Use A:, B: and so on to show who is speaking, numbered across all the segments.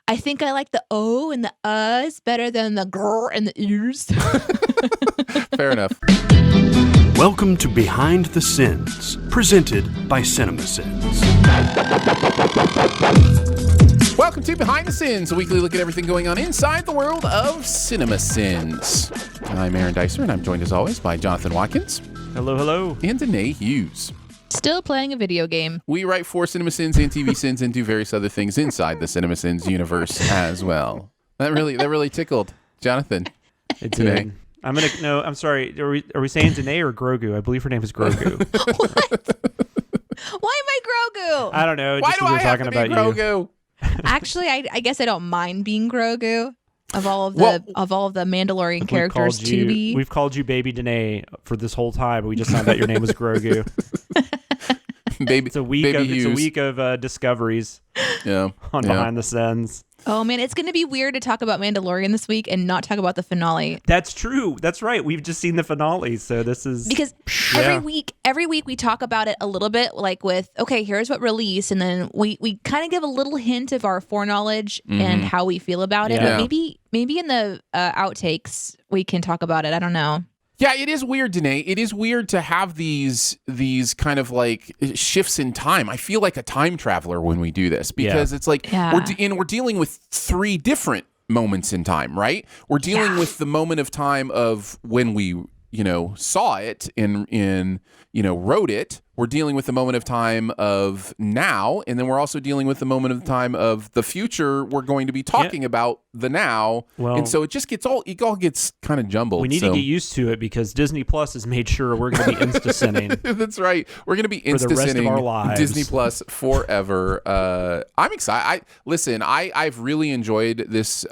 A: I think I like the O and the Us better than the grr and the ears.
B: Fair enough.
C: Welcome to Behind the Sins, presented by CinemaSins.
B: Welcome to Behind the Sins, a weekly look at everything going on inside the world of CinemaSins. I'm Aaron Dicer, and I'm joined as always by Jonathan Watkins.
D: Hello, hello.
B: And Danae Hughes.
A: Still playing a video game.
B: We write for CinemaSins and TV Sins and do various other things inside the CinemaSins universe as well. That really tickled Jonathan.
D: It did. I'm sorry. Are we saying Danae or Grogu? I believe her name is Grogu.
A: Why am I Grogu?
D: I don't know.
B: Why
D: Just
B: do
D: we're
B: I have
D: talking
B: to be
D: about
B: Grogu?
D: you.
A: Actually, I guess I don't mind being Grogu. Of all of the Mandalorian characters to be.
D: We've called you Baby Danae for this whole time. We just found out your name was Grogu.
B: It's a
D: week of discoveries.
B: Yeah.
D: On Behind the Sins.
A: Oh man, it's going to be weird to talk about Mandalorian this week and not talk about the finale.
D: That's true. That's right. We've just seen the finale, so this is
A: because every week we talk about it a little bit, like with here's what released, and then we kind of give a little hint of our foreknowledge and how we feel about it.
B: Yeah.
A: But maybe in the outtakes we can talk about it. I don't know.
B: Yeah, it is weird, Danae. It is weird to have these kind of like shifts in time. I feel like a time traveler when we do this because it's like we're dealing with three different moments in time, right? We're dealing with the moment of time of when we, saw it in wrote it. We're dealing with the moment of time of now, and then we're also dealing with the moment of time of the future. We're going to be talking about the now, and so it just gets all gets kind of jumbled.
D: We need to get used to it because Disney Plus has made sure we're going to be insta-sinning.
B: That's right. We're going to be insta-sinning
D: for the rest of our lives.
B: Disney Plus forever. I'm excited. I've really enjoyed this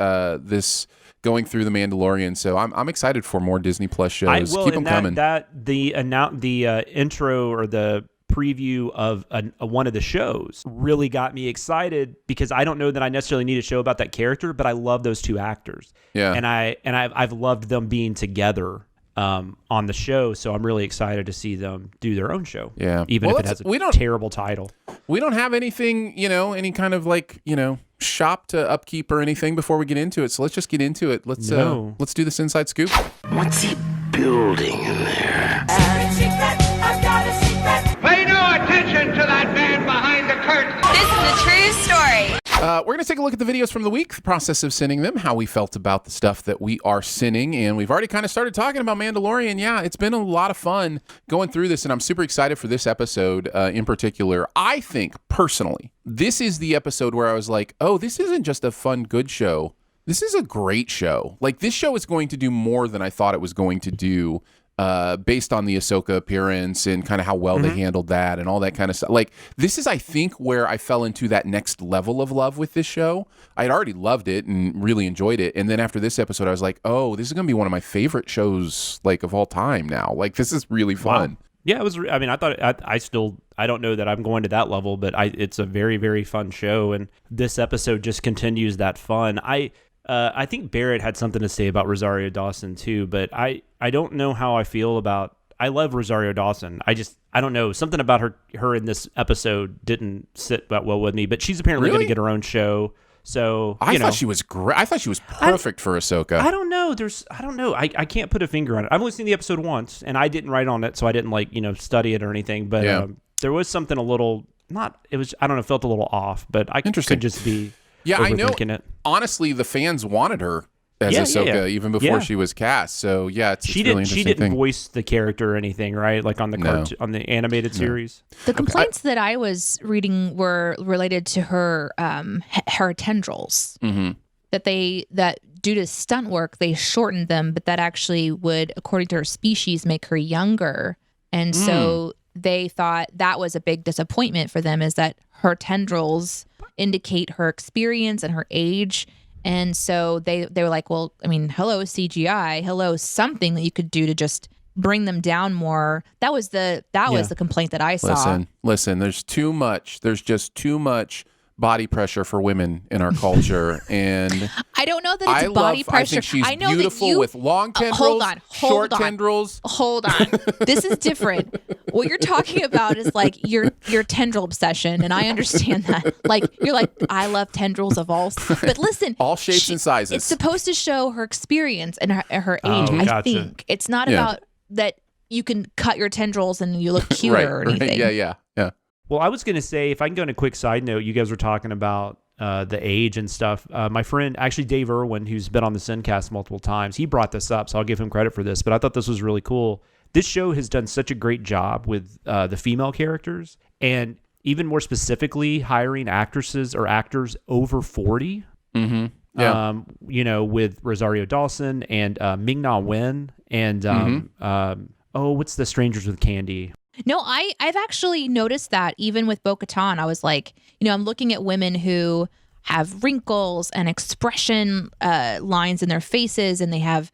B: going through the Mandalorian, so I'm excited for more Disney Plus shows. Keep them coming.
D: The intro or the preview of one of the shows really got me excited because I don't know that I necessarily need a show about that character, but I love those two actors.
B: Yeah,
D: and I've loved them being together on the show, so I'm really excited to see them do their own show.
B: Yeah,
D: even if it has a terrible title. We
B: don't have anything, any kind of shop to upkeep or anything before we get into it. So let's just get into it. Let's do the SinSide Scoop.
E: What's he building in there?
F: I've got a secret.
G: Pay no attention to that man behind the curtain.
F: This is a true story.
B: We're going to take a look at the videos from the week, the process of sinning them, how we felt about the stuff that we are sinning, and we've already kind of started talking about Mandalorian. Yeah, it's been a lot of fun going through this, and I'm super excited for this episode in particular. I think, personally, this is the episode where I was like, oh, this isn't just a fun, good show. This is a great show. Like, this show is going to do more than I thought it was going to do. Based on the Ahsoka appearance and kind of how well they handled that and all that kind of stuff. Like, this is, I think, where I fell into that next level of love with this show. I had already loved it and really enjoyed it. And then after this episode, I was like, oh, this is going to be one of my favorite shows, of all time now. Like, this is really fun.
D: Wow. Yeah, it was. I mean, I thought I don't know that I'm going to that level, but it's a very, very fun show. And this episode just continues that fun. I think Barrett had something to say about Rosario Dawson too, but I don't know how I feel about. I love Rosario Dawson. I don't know, something about her in this episode didn't sit that well with me. But she's apparently going to get her own show. So
B: I thought she was great. I thought she was perfect for Ahsoka.
D: I don't know. I don't know. I can't put a finger on it. I've only seen the episode once, and I didn't write on it, so I didn't study it or anything. But there was something a little not. It was, I don't know. Felt a little off, but I could just be.
B: Yeah, I know.
D: It.
B: Honestly, the fans wanted her as Ahsoka even before she was cast. So it's really interesting.
D: She didn't voice the character or anything, right? Like on the on the animated series.
A: The complaints that I was reading were related to her her tendrils.
B: Mm-hmm.
A: That due to stunt work they shortened them, but that actually would, according to her species, make her younger. And so they thought that was a big disappointment for them, is that her tendrils indicate her experience and her age. And so they were like, well, I mean, hello CGI, hello something that you could do to just bring them down more. That was the complaint that I saw.
B: Listen, there's too much. There's just too much body pressure for women in our culture, and
A: I don't know that it's body pressure.
B: I think she's
A: I know
B: beautiful
A: that you,
B: with long tendrils, short tendrils.
A: Hold on. This is different. What you're talking about is like your tendril obsession, and I understand that. Like you're like, I love tendrils of all. But listen,
B: all shapes and sizes.
A: It's supposed to show her experience and her age.
D: Oh,
A: I
D: gotcha.
A: think it's not about that. You can cut your tendrils and you look cuter or anything.
B: Yeah.
D: Well, I was going to say, if I can go on a quick side note, you guys were talking about the age and stuff. My friend, actually Dave Irwin, who's been on the Sincast multiple times, he brought this up, so I'll give him credit for this. But I thought this was really cool. This show has done such a great job with the female characters, and even more specifically, hiring actresses or actors over 40.
B: Mm-hmm. Yeah.
D: With Rosario Dawson and Ming-Na Wen and what's the Strangers with Candy?
A: No, I've actually noticed that even with Bo-Katan. I was like, I'm looking at women who have wrinkles and expression lines in their faces, and they have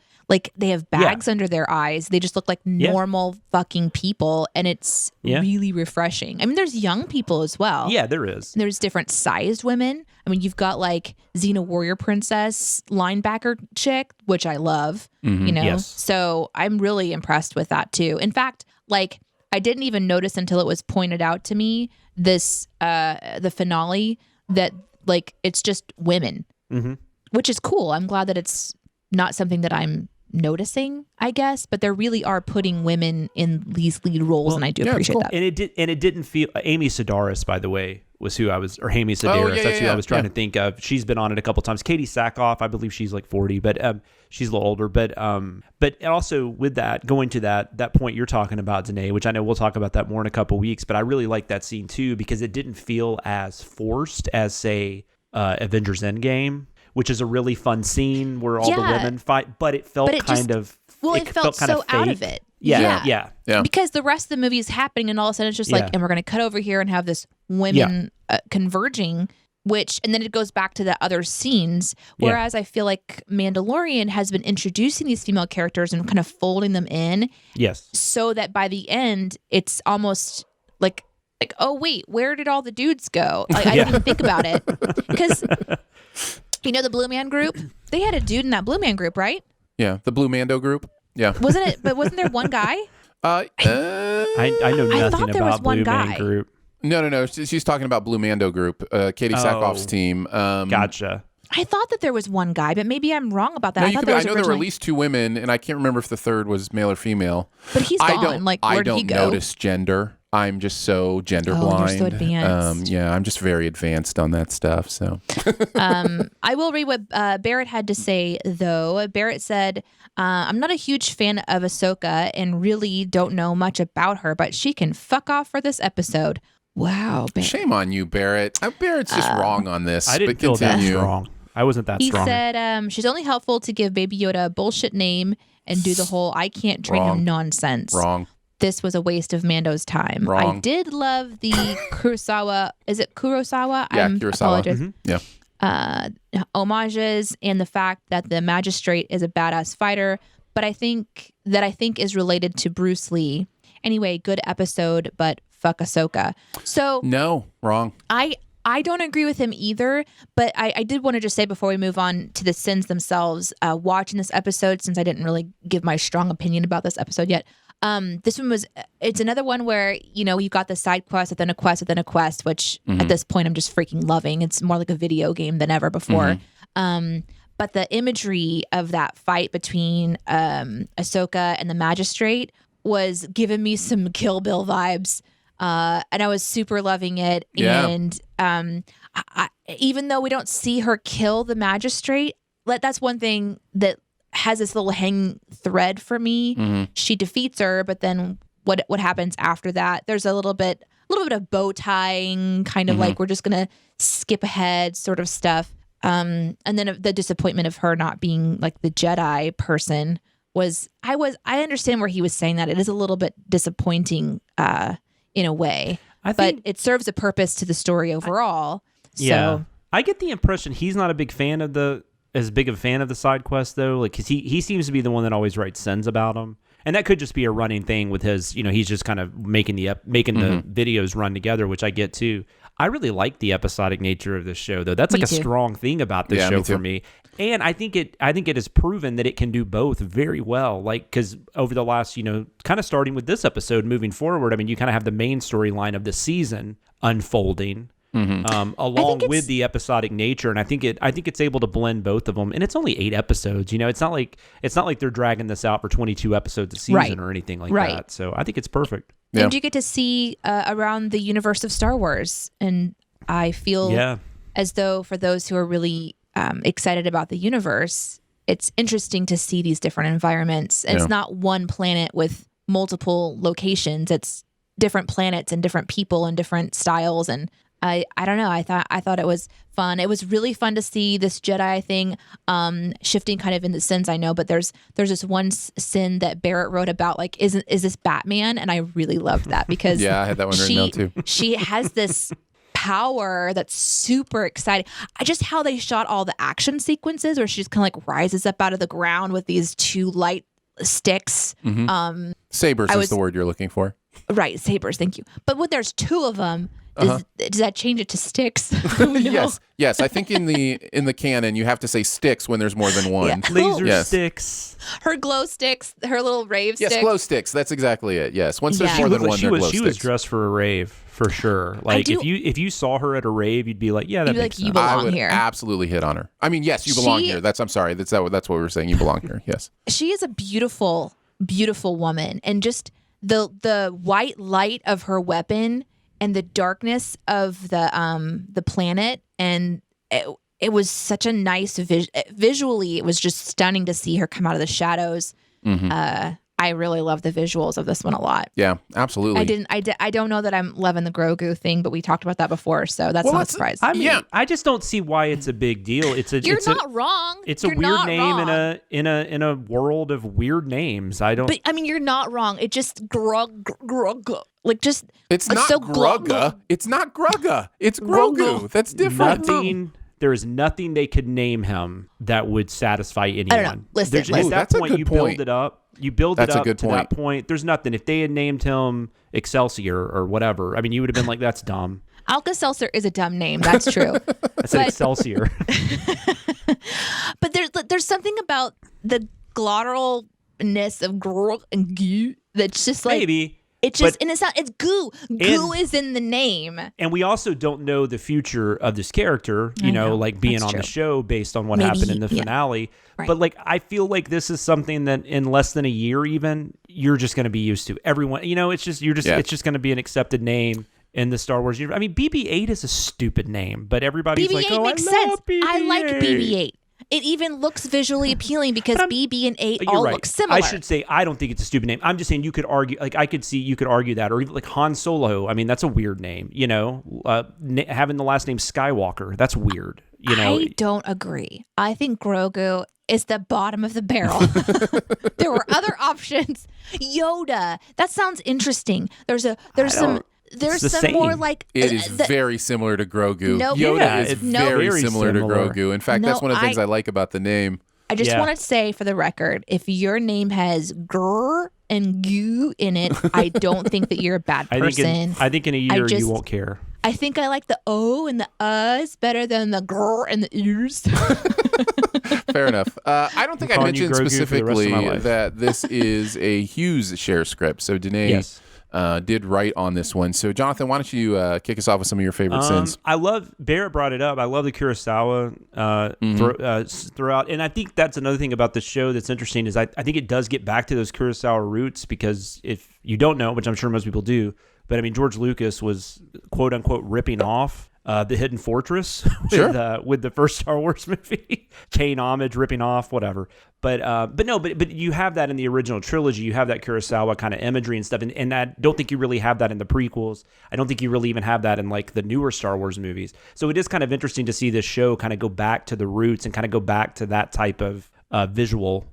A: bags under their eyes. They just look like normal fucking people, and it's really refreshing. I mean, there's young people as well.
D: Yeah, there is.
A: There's different sized women. I mean, you've got like Xena Warrior Princess linebacker chick, which I love,
D: Yes.
A: So I'm really impressed with that too. In fact, like I didn't even notice until it was pointed out to me this, the finale that like, it's just women, which is cool. I'm glad that it's not something that I'm noticing, I guess, but they really are putting women in these lead roles, and I do appreciate that.
D: And it didn't feel. Amy Sedaris, by the way, was who I was, or Amy Sedaris. That's who I was trying to think of. She's been on it a couple times. Katie Sackhoff, I believe she's like 40, but she's a little older. But also with that, going to that point you're talking about, Danae, which I know we'll talk about that more in a couple weeks. But I really like that scene too because it didn't feel as forced as say Avengers Endgame, which is a really fun scene where all the women fight, but it felt it felt kind
A: so
D: of
A: out of it.
D: Yeah.
A: Because the rest of the movie is happening, and all of a sudden it's just like, and we're going to cut over here and have this women converging, and then it goes back to the other scenes. Whereas I feel like Mandalorian has been introducing these female characters and kind of folding them in. Yes. So that by the end, it's almost like, oh wait, where did all the dudes go? Like I didn't even think about it because. The Blue Man Group? They had a dude in that Blue Man Group, right?
B: Yeah, the Blue Mando Group. Yeah.
A: Wasn't there one guy?
D: I know nothing about Blue Man Group.
B: No. She's talking about Blue Mando Group, Katie Sackhoff's team.
D: Gotcha.
A: I thought that there was one guy, but maybe I'm wrong about that.
B: No, I know there were at least two women, and I can't remember if the third was male or female.
A: But he's gone. Where did he go?
B: I don't notice gender. I'm just so gender blind.
A: You're so advanced.
B: I'm just very advanced on that stuff. So,
A: I will read what Barrett had to say, though. Barrett said, "I'm not a huge fan of Ahsoka and really don't know much about her, but she can fuck off for this episode." Wow, Barrett.
B: Shame on you, Barrett. Barrett's just wrong on this.
D: I didn't feel that strong. I wasn't that strong.
A: He said, "She's only helpful to give Baby Yoda a bullshit name and do the whole I can't train him nonsense."
B: Wrong.
A: This was a waste of Mando's time.
B: Wrong.
A: I did love the Kurosawa. Is it Kurosawa?
B: Yeah, Kurosawa.
A: Apologize.
B: Mm-hmm. Yeah.
A: Homages and the fact that the magistrate is a badass fighter, but I think is related to Bruce Lee. Anyway, good episode, but fuck Ahsoka. So
B: no, wrong.
A: I don't agree with him either, but I did want to just say before we move on to the sins themselves, watching this episode, since I didn't really give my strong opinion about this episode yet. This one it's another one where, you've got the side quest within a quest within a quest, which at this point I'm just freaking loving. It's more like a video game than ever before. But the imagery of that fight between Ahsoka and the magistrate was giving me some Kill Bill vibes. And I was super loving it.
B: Yeah.
A: And I, even though we don't see her kill the magistrate, that's one thing that has this little hang thread for me. She defeats her, but then what happens after that? There's a little bit of bow tying, kind of like we're just gonna skip ahead sort of stuff. And then the disappointment of her not being like the Jedi person I understand where he was saying that. It is a little bit disappointing in a way, but it serves a purpose to the story overall. So
D: I get the impression he's not a big fan of as big of a fan of the side quest though, like because he seems to be the one that always writes sins about them, and that could just be a running thing with his. He's just kind of making the videos run together, which I get too. I really like the episodic nature of this show, though. That's like
A: Me
D: a
A: too.
D: strong thing about this show for me. And I think it has proven that it can do both very well. Like, because over the last, kind of starting with this episode, moving forward, I mean, you kind of have the main storyline of the season unfolding. Along with the episodic nature, and I think it's able to blend both of them. And it's only 8 episodes. It's not like they're dragging this out for 22 episodes a season or anything like that. So I think it's perfect.
A: And you get to see around the universe of Star Wars, and I feel as though for those who are really excited about the universe, it's interesting to see these different environments. And it's not one planet with multiple locations. It's different planets and different people and different styles. And I don't know. I thought it was fun. It was really fun to see this Jedi thing shifting kind of in the sins. I know, but there's this one sin that Barrett wrote about, like, is this Batman? And I really loved that because
B: I had that one written down too.
A: She has this power that's super exciting. Just how they shot all the action sequences where she just kind of like rises up out of the ground with these 2 light sticks.
B: Sabers is the word you're looking for.
A: Right, sabers. Thank you. But when there's 2 of them. Does that change it to sticks?
B: Yes. I think in the canon you have to say sticks when there's more than one.
A: Yeah.
D: Laser sticks.
A: Her glow sticks, her little rave sticks.
B: Yes, glow sticks. That's exactly it. Yes, once there's more than one, they're glow sticks.
D: She was dressed for a rave for sure. Like if you saw her at a rave, you'd be like, yeah, that makes sense.
A: You belong
B: I would
A: here.
B: Absolutely hit on her. I mean, yes, you belong here. I'm sorry. That's what we were saying. You belong here. Yes.
A: She is a beautiful, beautiful woman, and just the white light of her weapon. And the darkness of the planet, and it was such a nice visually. It was just stunning to see her come out of the shadows. I really love the visuals of this one a lot.
B: Yeah, absolutely.
A: I don't know that I'm loving the Grogu thing, but we talked about that before, so that's not a surprise.
D: I mean, I just don't see why it's a big deal.
A: You're not wrong.
D: It's a weird name in a world of weird names. But
A: I mean, you're not wrong. It just Grogu. Like just
B: it's not so Grugga. It's not Grugga. It's Grogu. That's different.
D: There is nothing they could name him that would satisfy anyone.
A: I don't know. Listen.
D: At that point, you build it up. You build it up to that point. There's nothing. If they had named him Excelsior or whatever, I mean, you would have been like, "That's dumb."
A: Alka-Seltzer is a dumb name. That's true.
D: I said Excelsior.
A: But there's something about the glottalness of grr and goo that's just like
D: maybe.
A: It just and it's not. It's goo. Goo is in the name.
D: And we also don't know the future of this character. Like being on the show based on what happened in the finale. Right. But like, I feel like this is something that in less than a year, even you're just going to be used to. Everyone, it's just it's just going to be an accepted name in the Star Wars universe. I mean, BB-8 is a stupid name, but everybody's
A: BB-8
D: like, "Oh,
A: makes
D: I love
A: sense.
D: BB-8.
A: I like BB-8." It even looks visually appealing because BB and 8 all look similar.
D: I should say I don't think it's a stupid name. I'm just saying you could argue, like I could see you could argue that, or even like Han Solo. I mean, that's a weird name. Having the last name Skywalker, that's weird.
A: I don't agree. I think Grogu is the bottom of the barrel. There were other options. Yoda. That sounds interesting. There's some more like
B: it is very similar to Grogu. Yoda is very similar to Grogu. In fact, that's one of the things I like about the name.
A: I just want to say for the record, if your name has grr and goo in it, I don't think that you're a bad person.
D: I think in a year you won't care.
A: I think I like the O and the Us better than the grr and the ears.
B: Fair enough. I don't think I mentioned specifically that this is a Hughes share script. So Danae did write on this one. So Jonathan, why don't you kick us off with some of your favorite sins?
D: Barrett brought it up. I love the Kurosawa throughout. And I think that's another thing about the show that's interesting is I think it does get back to those Kurosawa roots because if you don't know, which I'm sure most people do, but I mean, George Lucas was quote unquote ripping off the Hidden Fortress with the first Star Wars movie, paying homage, ripping off, whatever. But you have that in the original trilogy. You have that Kurosawa kind of imagery and stuff, and I don't think you really have that in the prequels. I don't think you really even have that in like the newer Star Wars movies. So it is kind of interesting to see this show kind of go back to the roots and kind of go back to that type of visual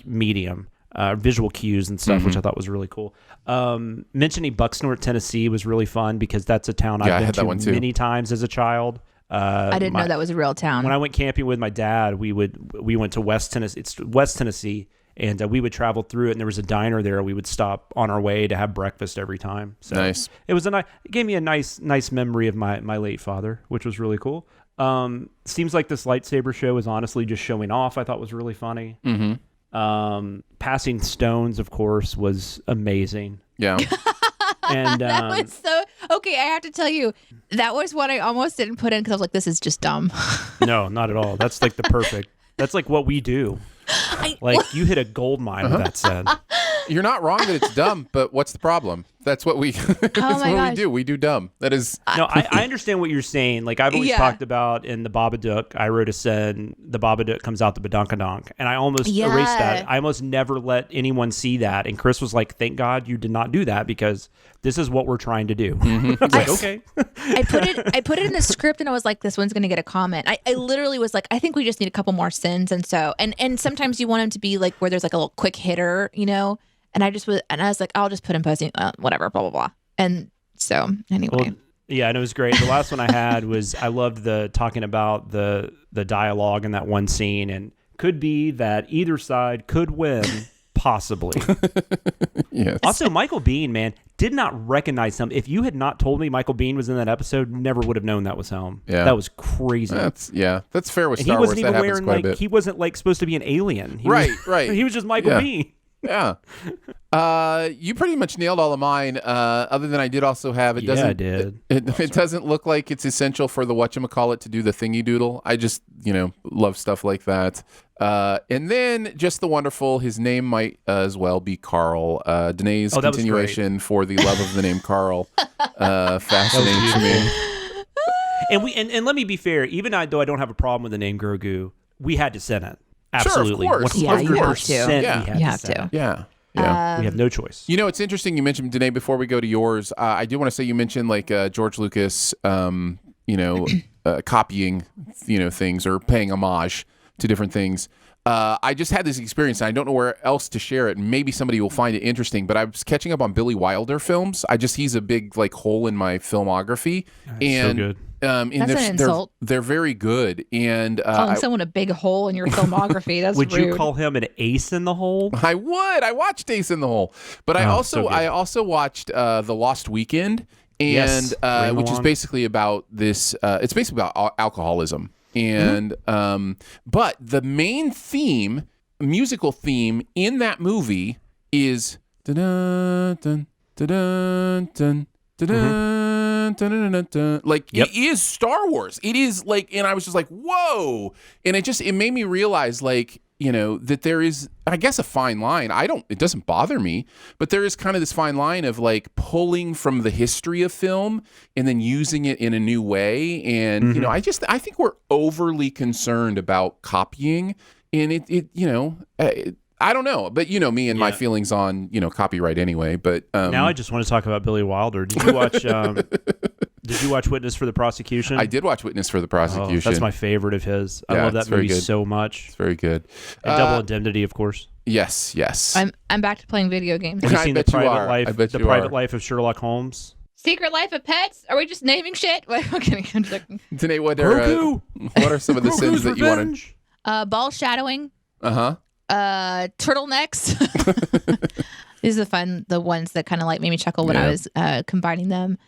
D: medium. Visual cues and stuff, which I thought was really cool. Mentioning Bucksnort, Tennessee was really fun because that's a town I've been to many times as a child.
A: I didn't know that was a real town.
D: When I went camping with my dad, we went to West Tennessee. It's West Tennessee, and we would travel through it, and there was a diner there. We would stop on our way to have breakfast every time. So
B: Nice.
D: it gave me a nice memory of my late father, which was really cool. Seems like this lightsaber show is honestly just showing off. I thought was really funny. Passing stones, of course, was amazing.
B: Yeah.
D: And
A: That was so okay. I have to tell you, that was what I almost didn't put in because I was like, "This is just dumb."
D: no, not at all. That's like the perfect. That's like what we do. You hit a gold mine with that said.
B: You're not wrong that it's dumb, but what's the problem? That's what we we do. We do dumb. That is
D: No, I understand what you're saying. Like I've always talked about in the Babadook, I wrote a sin, the Babadook comes out the badonkadonk. And I almost erased that. I almost never let anyone see that. And Chris was like, thank God you did not do that because this is what we're trying to do. I was like, okay.
A: I put it in the script and I was like, this one's gonna get a comment. I literally was like, I think we just need a couple more sins. And so and sometimes you want them to be like where there's like a little quick hitter, you know? And I was like, I'll just put in posting, whatever, blah, blah, blah. And so anyway.
D: Well, yeah, and it was great. The last one I had was, I loved talking about the dialogue in that one scene, and could be that either side could win, possibly.
B: yes.
D: Also, Michael Biehn, man, did not recognize him. If you had not told me Michael Biehn was in that episode, never would have known that was him.
B: Yeah.
D: That was crazy.
B: That's fair with
D: And
B: Star
D: he
B: Wars.
D: wasn't
B: That
D: even
B: happens
D: wearing
B: quite a bit.
D: he wasn't like supposed to be an alien.
B: Right.
D: He was just Michael Biehn.
B: Yeah. You pretty much nailed all of mine. Other than I did also have it. Doesn't,
D: I did.
B: It doesn't look like it's essential for the whatchamacallit to do the thingy doodle. I just love stuff like that. And then just the wonderful. His name might as well be Carl. Danae's continuation for the love of the name Carl fascinates me.
D: And let me be fair. Even though I don't have a problem with the name Grogu, we had to send it. Absolutely.
B: Sure, of course.
A: Yeah, you have to.
B: Yeah.
A: You have to.
B: Yeah.
D: We have no choice.
B: It's interesting you mentioned, Danae, before we go to yours, I do want to say you mentioned like George Lucas, copying, things or paying homage to different things. I just had this experience, and I don't know where else to share it. Maybe somebody will find it interesting, but I was catching up on Billy Wilder films. He's a big like hole in my filmography. And
D: so good.
B: And
A: That's an insult.
B: They're very good. And
A: calling someone a big hole in your filmography, that's
D: would
A: rude.
D: you call him an ace in the hole?
B: I would. I watched Ace in the Hole, but I also watched The Lost Weekend, and which is basically about this. It's basically about alcoholism, and but the main musical theme in that movie is dun dun dun dun dun. Like it is Star Wars. It is like, and I was just like, whoa. And it made me realize like, that there is, I guess, a fine line. It doesn't bother me, but there is kind of this fine line of like pulling from the history of film and then using it in a new way. And, I think we're overly concerned about copying, and I don't know, but me and my feelings on copyright anyway. But
D: now I just want to talk about Billy Wilder. Did you watch? Did you watch Witness for the Prosecution?
B: I did watch Witness for the Prosecution.
D: That's my favorite of his. I love that movie so much.
B: It's very good.
D: And Double Indemnity, of course.
B: Yes.
A: I'm back to playing video games.
D: Have you seen the private life of Sherlock Holmes?
A: Secret Life of Pets? Are we just naming shit? Okay.
B: Danae, what are some of the sins that you want
A: to? Ball shadowing. Turtlenecks. These are the ones that kind of like made me chuckle when I was combining them.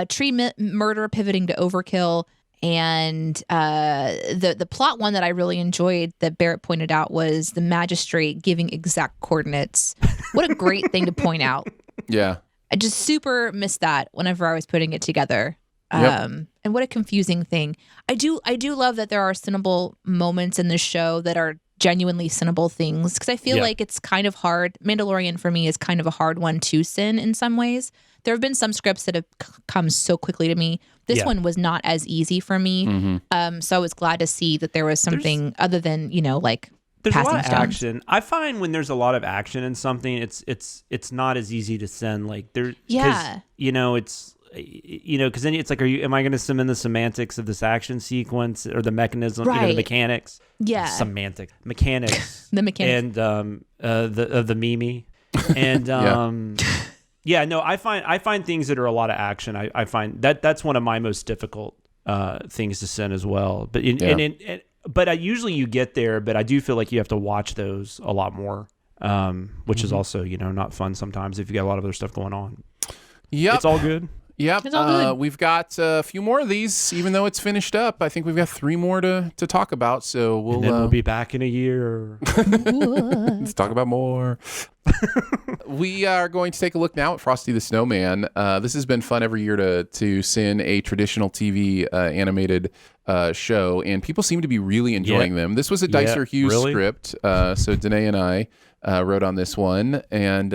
A: Tree murder pivoting to overkill, and the plot one that I really enjoyed that Barrett pointed out was the magistrate giving exact coordinates. What a great thing to point out.
B: Yeah,
A: I just super missed that whenever I was putting it together.
B: Yep.
A: And what a confusing thing. I do love that there are sinnable moments in the show that are genuinely sinnable things, because I feel like it's kind of hard. Mandalorian for me is kind of a hard one to sin in some ways. There have been some scripts that have come so quickly to me. This one was not as easy for me. So I was glad to see that there was something other than, like
D: there's
A: passing
D: a lot of
A: stones.
D: action. I find when there's a lot of action in something, it's not as easy to send. Like it's because then it's like, am I going to summon the semantics of this action sequence or the mechanism, the mechanics?
A: Yeah.
D: Mechanics.
A: The mechanics.
D: And the Mimi. And I find things that are a lot of action. I find that's one of my most difficult things to send as well. But but usually you get there, but I do feel like you have to watch those a lot more. which is also, not fun sometimes if you got a lot of other stuff going on.
B: Yep.
D: It's all good.
B: Yep.
A: It's all good.
B: We've got a few more of these, even though it's finished up. I think we've got 3 more to talk about. So
D: we'll be back in a year.
B: Let's talk about more. We are going to take a look now at Frosty the Snowman. This has been fun every year to sin a traditional TV animated show, and people seem to be really enjoying them. This was a Dicer Hughes script, so Danae and I wrote on this one, and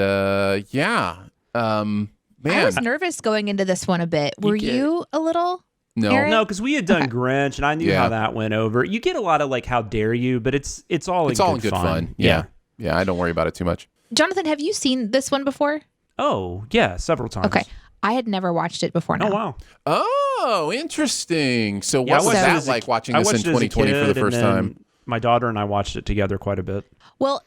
B: man.
A: I was nervous going into this one a bit. Were you a little?
B: No.
A: Aaron?
D: No, because we had done Grinch, and I knew how that went over. You get a lot of how dare you, but it's all in good fun.
B: Yeah, I don't worry about it too much.
A: Jonathan, have you seen this one before?
D: Oh, yeah, several times.
A: Okay. I had never watched it before now.
D: Oh, wow.
B: Oh, interesting. So what was that like watching this in 2020 for the first time?
D: My daughter and I watched it together quite a bit.
A: Well,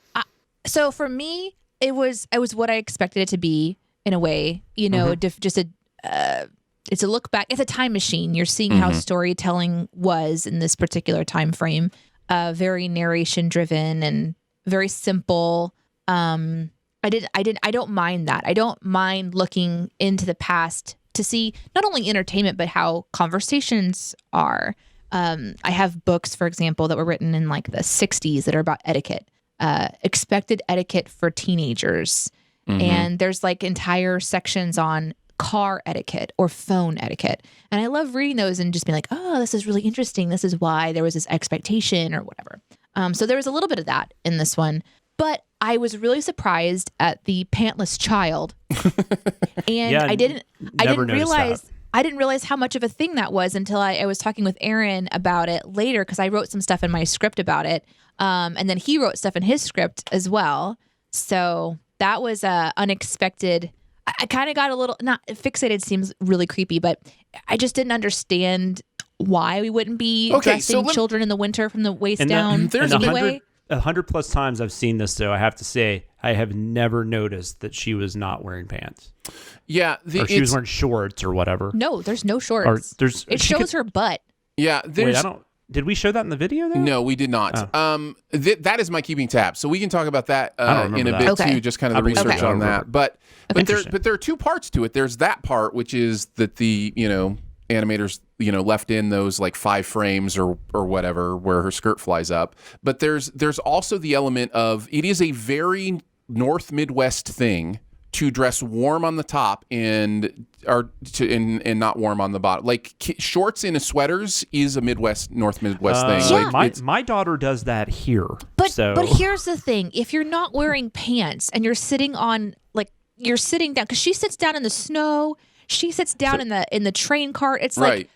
A: so for me, it was what I expected it to be. In a way, just it's a look back. It's a time machine. You're seeing how storytelling was in this particular time frame. Very narration driven and very simple. I don't mind that. I don't mind looking into the past to see not only entertainment but how conversations are. I have books, for example, that were written in the 60s that are about etiquette, expected etiquette for teenagers. And there's entire sections on car etiquette or phone etiquette. And I love reading those and just being like, oh, this is really interesting. This is why there was this expectation or whatever. So there was a little bit of that in this one. But I was really surprised at the pantless child. And I didn't realize how much of a thing that was until I was talking with Aaron about it later, because I wrote some stuff in my script about it. And then he wrote stuff in his script as well. So that was unexpected. I kind of got a little, not fixated seems really creepy, but I just didn't understand why we wouldn't be dressing children in the winter from the waist down.
B: There's
A: anyway.
D: 100+ times I've seen this, though. I have to say, I have never noticed that she was not wearing pants.
B: Yeah.
D: Or she was wearing shorts or whatever.
A: No, there's no shorts. It shows her butt.
B: Yeah.
D: Wait, did we show that in the video, though?
B: No, we did not.
D: Oh.
B: That is my keeping tabs, so we can talk about that in a bit too. Just kind of the research on that. But there are 2 parts to it. There's that part, which is that the animators left in those 5 frames or whatever where her skirt flies up. But there's also the element of it is a very North Midwest thing to dress warm on the top and not warm on the bottom. Shorts and sweaters is a North Midwest thing.
A: Yeah.
D: My daughter does that here.
A: But here's the thing: if you're not wearing pants and you're sitting on you're sitting down, because she sits down in the snow, she sits down in the train cart. It's that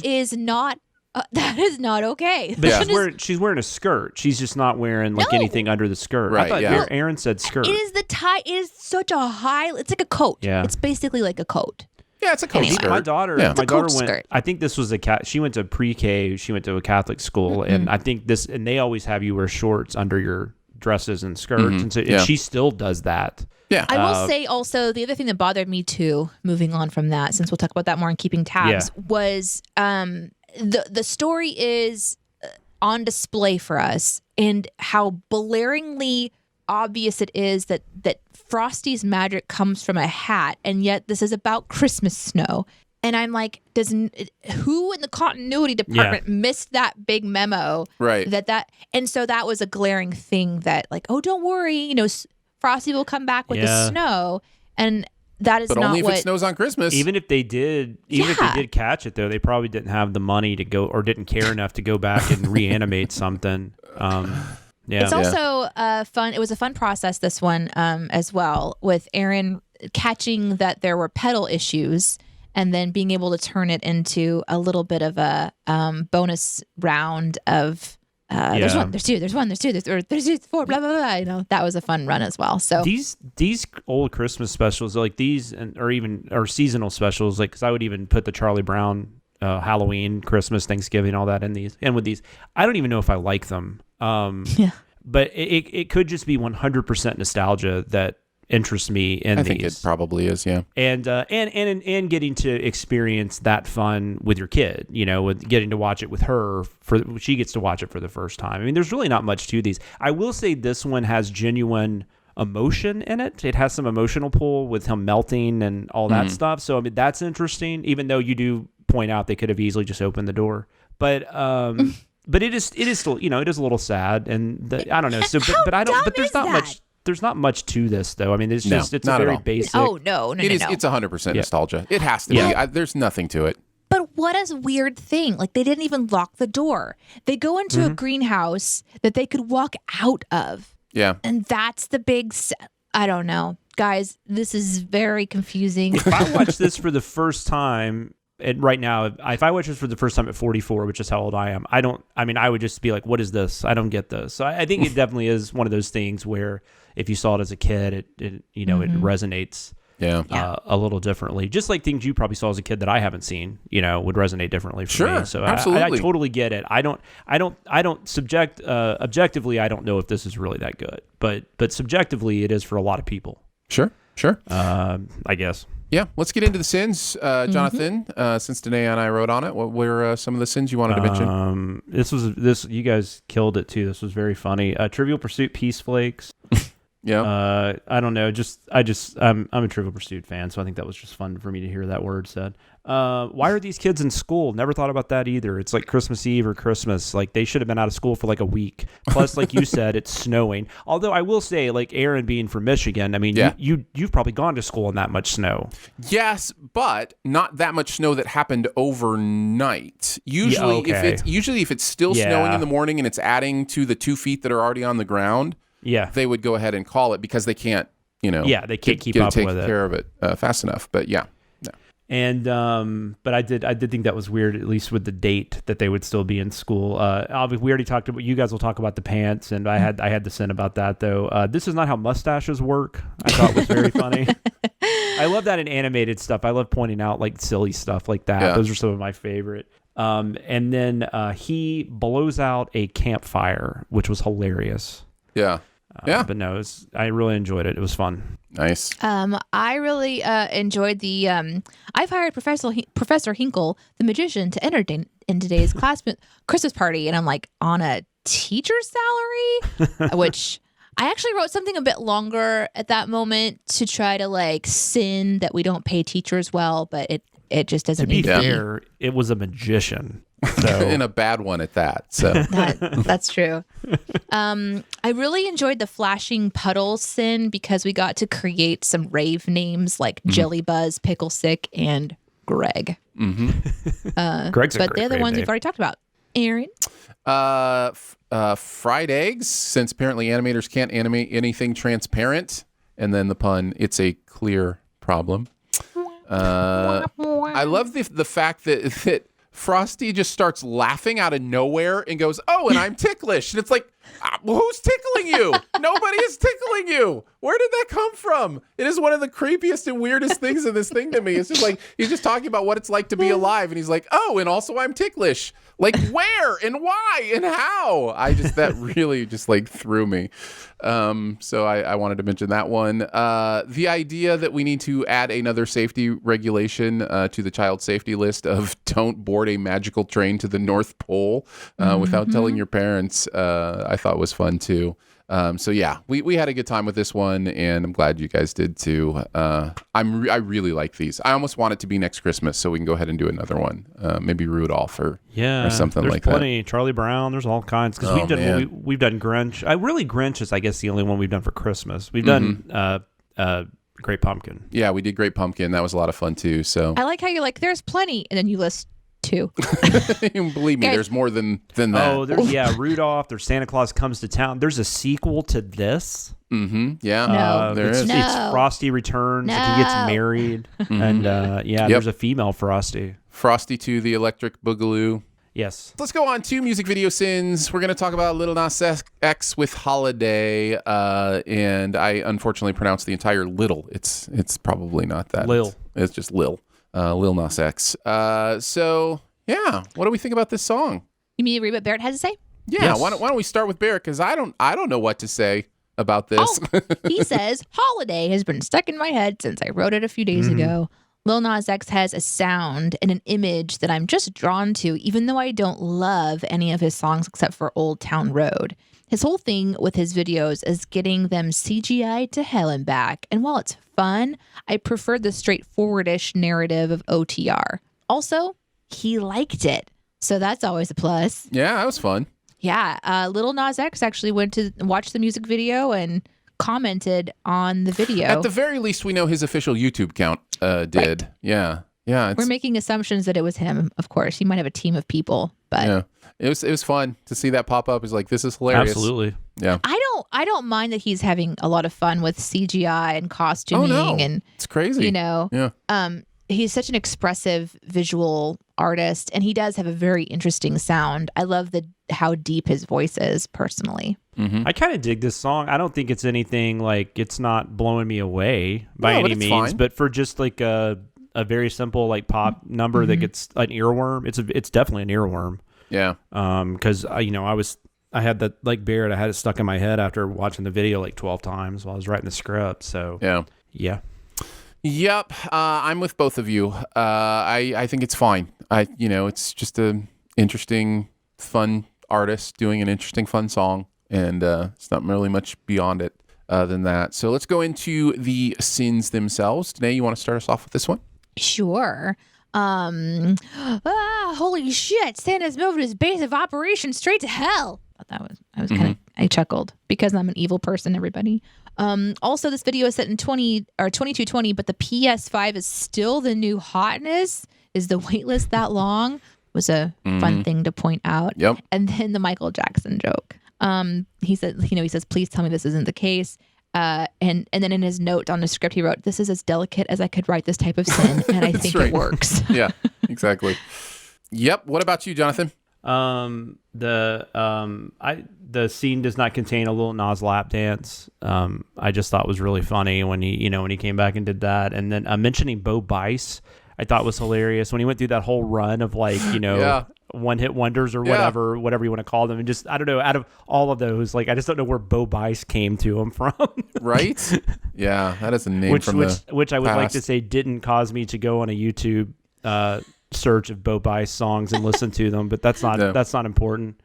A: is not okay.
D: But she's wearing a skirt. She's just not wearing anything under the skirt.
B: Right,
D: I thought Aaron said skirt.
A: It is the tie. It is such a high. It's like a coat.
D: Yeah.
A: It's basically like a coat.
B: Yeah, it's a coat skirt.
D: My daughter went.
A: Skirt.
D: I think this was she went to pre-K. She went to a Catholic school, and I think and they always have you wear shorts under your dresses and skirts, and so she still does that.
B: Yeah.
A: I will say also the other thing that bothered me too, moving on from that, since we'll talk about that more in keeping tabs, was the story is on display for us and how blaringly obvious it is that Frosty's magic comes from a hat, and yet this is about Christmas snow. And I'm like, who in the continuity department missed that big memo?
B: Right.
A: And so that was a glaring thing that oh, don't worry, Frosty will come back with the snow, and that is
B: but
A: not
B: only if
A: what.
B: It snows on Christmas.
D: Even if they did catch it, though, they probably didn't have the money to go or didn't care enough to go back and reanimate something.
A: It's also fun. It was a fun process, this one as well, with Aaron catching that there were pedal issues and then being able to turn it into a little bit of a bonus round of. There's 1, there's 2, there's 1, there's 2, there's 4, blah, blah, blah. That was a fun run as well. So
D: these old Christmas specials, like these, or seasonal specials, because I would even put the Charlie Brown Halloween, Christmas, Thanksgiving, all that in these. And with these, I don't even know if I like them. But it could just be 100% nostalgia that interests me in these.
B: I think it probably is, yeah.
D: And getting to experience that fun with your kid, with getting to watch it with her, she gets to watch it for the first time. I mean, there's really not much to these. I will say this one has genuine emotion in it. It has some emotional pull with him melting and all that stuff. So I mean, that's interesting, even though you do point out they could have easily just opened the door. But it is still, it is a little sad, and I don't know. So, but there's not much to this, though. I mean, it's a very basic.
A: Oh no.
B: It's 100% nostalgia. It has to be. There's nothing to it.
A: But what a weird thing! Like, they didn't even lock the door. They go into a greenhouse that they could walk out of.
B: Yeah,
A: and that's the big. I don't know, guys. This is very confusing.
D: If I watch this for the first time. And right now, if I watch this for the first time at 44, which is how old I am, I would just be like, what is this? I don't get this. So I think it definitely is one of those things where if you saw it as a kid, it resonates a little differently. Just like things you probably saw as a kid that I haven't seen, would resonate differently for me. So
B: absolutely.
D: I totally get it. Objectively, I don't know if this is really that good, but subjectively, it is for a lot of people.
B: Sure.
D: I guess.
B: Yeah, let's get into the sins, Jonathan. Since Danae and I wrote on it, what were some of the sins you wanted to mention?
D: This you guys killed it too. This was very funny. Trivial Pursuit Peace Flakes.
B: Yeah.
D: I don't know. I'm a Trivial Pursuit fan, so I think that was just fun for me to hear that word said. Why are these kids in school? Never thought about that either. It's like Christmas Eve or Christmas. Like, they should have been out of school for like a week. Plus, like you said, it's snowing. Although I will say, like Aaron being from Michigan, I mean, you've probably gone to school in that much snow.
B: Yes, but not that much snow that happened overnight. Usually, if it's still snowing in the morning and it's adding to the 2 feet that are already on the ground, they would go ahead and call it because they can't,
D: they can't keep up with it.
B: Take care of it fast enough. But yeah.
D: And but I did think that was weird, at least with the date that they would still be in school. We already talked about. You guys will talk about the pants, and I had to sin about that though. This is not how mustaches work. I thought was very funny. I love that in animated stuff. I love pointing out like silly stuff like that. Those are some of my favorite. And then he blows out a campfire, which was hilarious.
B: Yeah.
D: But no, I really enjoyed it. It was fun.
B: Nice.
A: I really enjoyed the. I've hired Professor Hinkle, the magician, to entertain in today's Christmas party, and I'm like on a teacher's salary, which I actually wrote something a bit longer at that moment to try to like sin that we don't pay teachers well, but it just doesn't.
D: To be fair, it was a magician. So.
B: And a bad one at that. So
A: that's true. I really enjoyed the flashing puddles sin because we got to create some rave names like Jelly Buzz, Pickle Sick, and Greg.
D: Greg's
A: but they're the ones we've already talked about. Aaron?
B: Fried eggs, since apparently animators can't animate anything transparent. And then the pun, it's a clear problem. I love the fact that Frosty just starts laughing out of nowhere and goes, "Oh, and I'm ticklish." And it's like, who's tickling you? Nobody is tickling you. Where did that come from? It is one of the creepiest and weirdest things in this thing to me. It's just like, he's just talking about what it's like to be alive. And he's like, "Oh, and also I'm ticklish." Like, where and why and how? That really just like threw me. So I wanted to mention that one. The idea that we need to add another safety regulation to the child safety list of don't board a magical train to the North Pole without telling your parents, I thought was fun too. So yeah, we had a good time with this one, and I'm glad you guys did too. I really like these. I almost want it to be next Christmas so we can go ahead and do another one. Maybe Rudolph or something like that.
D: There's plenty. Charlie Brown. There's all kinds because we've done Grinch. Grinch is I guess the only one we've done for Christmas. We've done Great Pumpkin.
B: Yeah, we did Great Pumpkin. That was a lot of fun too. So
A: I like how you're like, there's plenty, and then you list 2.
B: Believe me, there's more than that.
D: Oh, Rudolph. There's Santa Claus Comes to Town. There's a sequel to this.
B: Yeah,
A: no,
B: there is.
D: It's Frosty Returns.
A: No.
D: Like he gets married, and there's a female Frosty.
B: Frosty 2, the Electric Boogaloo.
D: Yes.
B: Let's go on to music video sins. We're going to talk about Lil Nas X with Holiday, and I unfortunately pronounced the entire little. It's probably not that.
D: Lil.
B: It's just Lil. Lil Nas X. So yeah, what do we think about this song?
A: You mean to read what Barrett had to say?
B: Yeah. Yes. Why don't we start with Barrett? Because I don't know what to say. about this.
A: He says, Holiday has been stuck in my head since I wrote it a few days ago. Lil Nas X has a sound and an image that I'm just drawn to, even though I don't love any of his songs except for Old Town Road. His whole thing with his videos is getting them CGI to hell and back. And while it's fun, I prefer the straightforward-ish narrative of OTR. Also, he liked it. So that's always a plus.
B: Yeah, that was fun.
A: Yeah. Lil Nas X actually went to watch the music video and commented on the video.
B: At the very least, we know his official YouTube count did. Right. Yeah. Yeah.
A: We're making assumptions that it was him, of course. He might have a team of people, but
B: yeah. It was fun to see that pop up. It's like, this is hilarious.
D: Absolutely.
B: Yeah.
A: I don't mind that he's having a lot of fun with CGI and costuming.
B: Oh, no.
A: And
B: it's crazy.
A: You know.
B: Yeah.
A: He's such an expressive visual artist, and he does have a very interesting sound. I love how deep his voice is, personally.
B: Mm-hmm.
D: I kind of dig this song. I don't think it's anything like, it's not blowing me away by any means,
B: fine.
D: But for just like a very simple like pop number that gets an earworm, it's definitely an earworm.
B: Yeah.
D: Because I had that, like Barrett, I had it stuck in my head after watching the video like 12 times while I was writing the script. So yeah.
B: Yep, I'm with both of you. I think it's fine. It's just an interesting, fun artist doing an interesting, fun song, and it's not really much beyond it than that. So let's go into the sins themselves. Danae, you want to start us off with this one?
A: Sure. Holy shit! Santa's moving his base of operations straight to hell. I chuckled because I'm an evil person. Everybody. Also, this video is set in 2220, but the PS5 is still the new hotness. Is the waitlist that long? Was a fun thing to point out.
B: Yep.
A: And then the Michael Jackson joke. He says, please tell me this isn't the case. And then in his note on the script, he wrote, "This is as delicate as I could write this type of sin," and I think
B: right.
A: it works.
B: Yeah, exactly. Yep. What about you, Jonathan?
D: The scene does not contain a Lil Nas lap dance. I just thought was really funny when he came back and did that. And then mentioning Bo Bice, I thought was hilarious when he went through that whole run of one hit wonders or whatever you want to call them. And just, I don't know, out of all of those, like, I just don't know where Bo Bice came to him from.
B: Right? Yeah. That is a name
D: which I would
B: past.
D: like to say didn't cause me to go on a YouTube, search of Bo Bice songs and listen to them, but that's not important.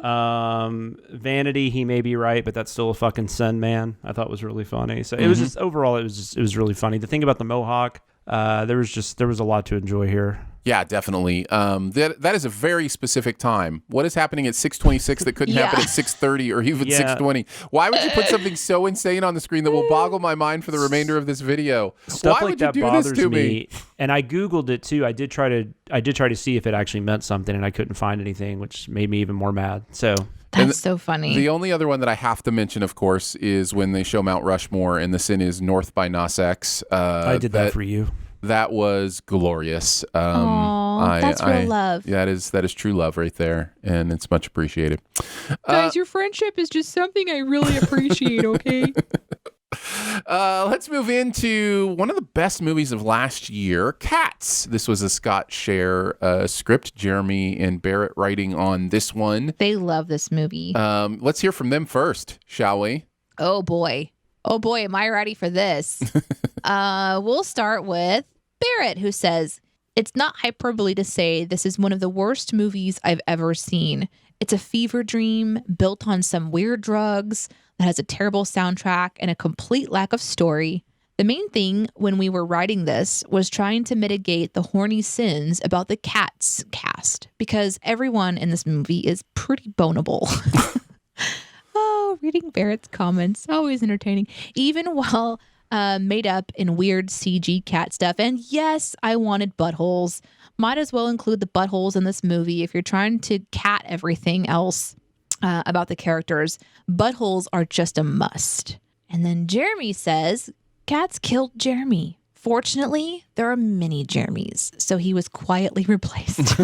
D: Vanity, he may be right, but that's still a fucking sin, man. I thought was really funny. So it was just overall, it was really funny. The thing about the Mohawk, there was a lot to enjoy here.
B: Yeah, definitely. That is a very specific time. What is happening at 6:26 that couldn't happen at 6:30 or even 6:20? Why would you put something so insane on the screen that will boggle my mind for the remainder of this video?
D: Stuff
B: Why
D: like
B: would you
D: that
B: do
D: bothers
B: this to
D: me. And I Googled it too. I did try to see if it actually meant something, and I couldn't find anything, which made me even more mad. So
A: that's so funny.
B: The only other one that I have to mention, of course, is when they show Mount Rushmore and the sin is North by Nas X.
D: I did that for you.
B: That was glorious.
A: That's real love.
B: Yeah, that is true love right there, and it's much appreciated.
A: Guys, your friendship is just something I really appreciate, okay?
B: Let's move into one of the best movies of last year, Cats. This was a Scott Scher script. Jeremy and Barrett writing on this one.
A: They love this movie.
B: Let's hear from them first, shall we?
A: Oh boy, am I ready for this? We'll start with Barrett, who says, "It's not hyperbole to say this is one of the worst movies I've ever seen. It's a fever dream built on some weird drugs that has a terrible soundtrack and a complete lack of story. The main thing when we were writing this was trying to mitigate the horny sins about the Cats cast, because everyone in this movie is pretty bonable." Oh, reading Barrett's comments, always entertaining, even while made up in weird CG cat stuff. And yes, I wanted buttholes. Might as well include the buttholes in this movie if you're trying to cat everything else about the characters. Buttholes are just a must. And then Jeremy says, "Cats killed Jeremy. Fortunately, there are many Jeremys, so he was quietly replaced."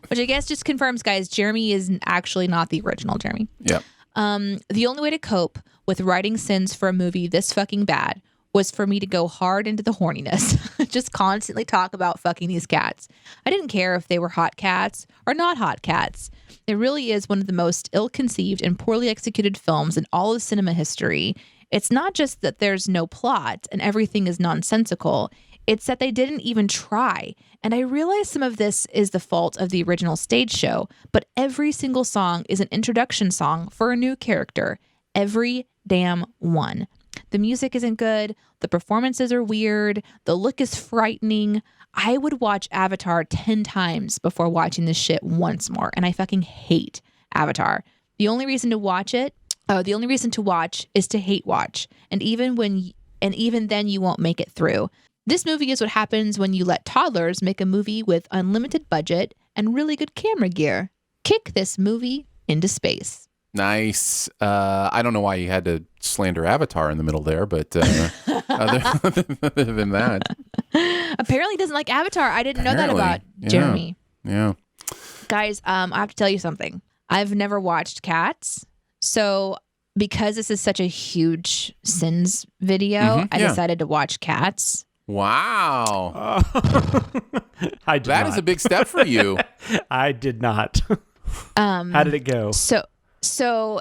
A: Which I guess just confirms, guys, Jeremy is actually not the original Jeremy.
B: Yeah.
A: The only way to cope with writing sins for a movie this fucking bad was for me to go hard into the horniness, just constantly talk about fucking these cats. I didn't care if they were hot cats or not hot cats. It really is one of the most ill-conceived and poorly executed films in all of cinema history. It's not just that there's no plot and everything is nonsensical. It's that they didn't even try. And I realize some of this is the fault of the original stage show, but every single song is an introduction song for a new character. Every damn one. The music isn't good. The performances are weird. The look is frightening. I would watch Avatar 10 times before watching this shit once more. And I fucking hate Avatar. The only reason to watch is to hate watch. And even then you won't make it through. This movie is what happens when you let toddlers make a movie with unlimited budget and really good camera gear. Kick this movie into space.
B: Nice. I don't know why you had to slander Avatar in the middle there, but other than that.
A: Apparently he doesn't like Avatar. I didn't know that about Jeremy.
B: Yeah.
A: Guys, I have to tell you something. I've never watched Cats. So because this is such a huge Sins video, I decided to watch Cats.
B: Wow.
D: I did
B: That
D: not.
B: is a big step for you.
D: I did not. How did it go?
A: So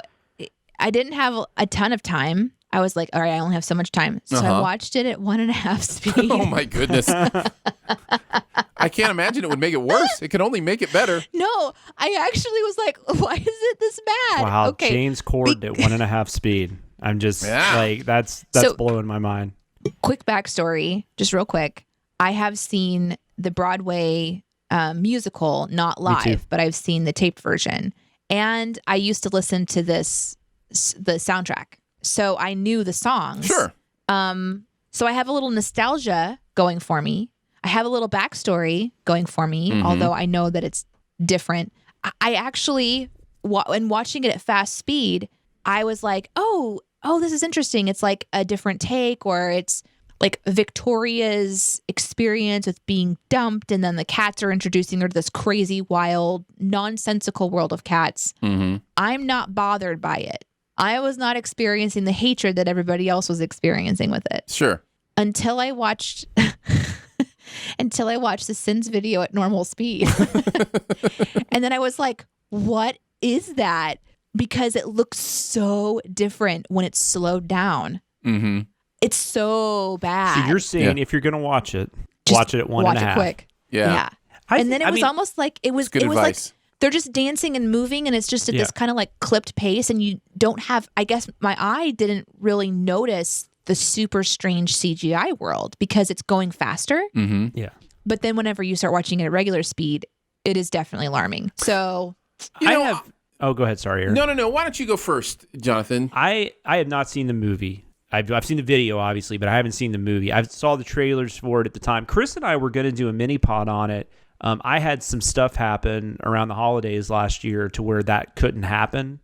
A: I didn't have a ton of time. I was like, all right, I only have so much time. So I watched it at 1.5 speed.
B: Oh my goodness. I can't imagine it would make it worse. It can only make it better.
A: No, I actually was like, why is it this bad?
D: Wow,
A: Okay.
D: Jane's cord at 1.5 speed. I'm just like, that's
A: So-
D: blowing my mind.
A: Quick backstory, just real quick. I have seen the Broadway musical, not
D: Me too.
A: live, but I've seen the taped version. And I used to listen to the soundtrack. So I knew the songs.
B: Sure.
A: So I have a little nostalgia going for me. I have a little backstory going for me, although I know that it's different. I actually, when watching it at fast speed, I was like, oh, this is interesting. It's like a different take, or it's like Victoria's experience with being dumped, and then the cats are introducing her to this crazy, wild, nonsensical world of cats. I'm not bothered by it. I was not experiencing the hatred that everybody else was experiencing with it.
B: Sure.
A: Until I watched the Sins video at normal speed. And then I was like, what is that? Because it looks so different when it's slowed down. It's so bad.
D: So you're saying if you're going to watch it,
A: Just
D: watch it at 1.5.
A: Watch it quick.
B: Yeah.
A: And then it was almost like it was
B: good
A: like
B: advice.
A: they're just dancing and moving, and it's just at this kind of like clipped pace, and you don't have, I guess my eye didn't really notice the super strange CGI world because it's going faster.
D: Yeah.
A: But then whenever you start watching it at regular speed, it is definitely alarming. So
D: Oh, go ahead. Sorry, Aaron.
B: No. Why don't you go first, Jonathan?
D: I have not seen the movie. I've seen the video, obviously, but I haven't seen the movie. I saw the trailers for it at the time. Chris and I were going to do a mini pod on it. I had some stuff happen around the holidays last year to where that couldn't happen.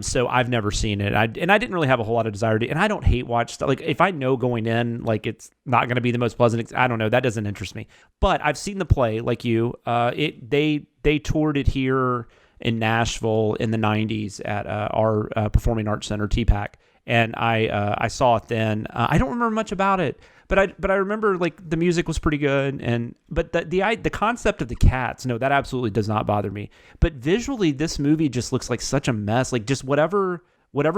D: So I've never seen it. I didn't really have a whole lot of desire to, and I don't hate watch stuff. Like if I know going in, like it's not going to be the most pleasant, I don't know. That doesn't interest me, but I've seen the play like you, they toured it here in Nashville in the 90s at our Performing Arts Center, TPAC. And I saw it then. I don't remember much about it, but I remember like the music was pretty good. But the concept of the cats, no, that absolutely does not bother me. But visually, this movie just looks like such a mess. Like just whatever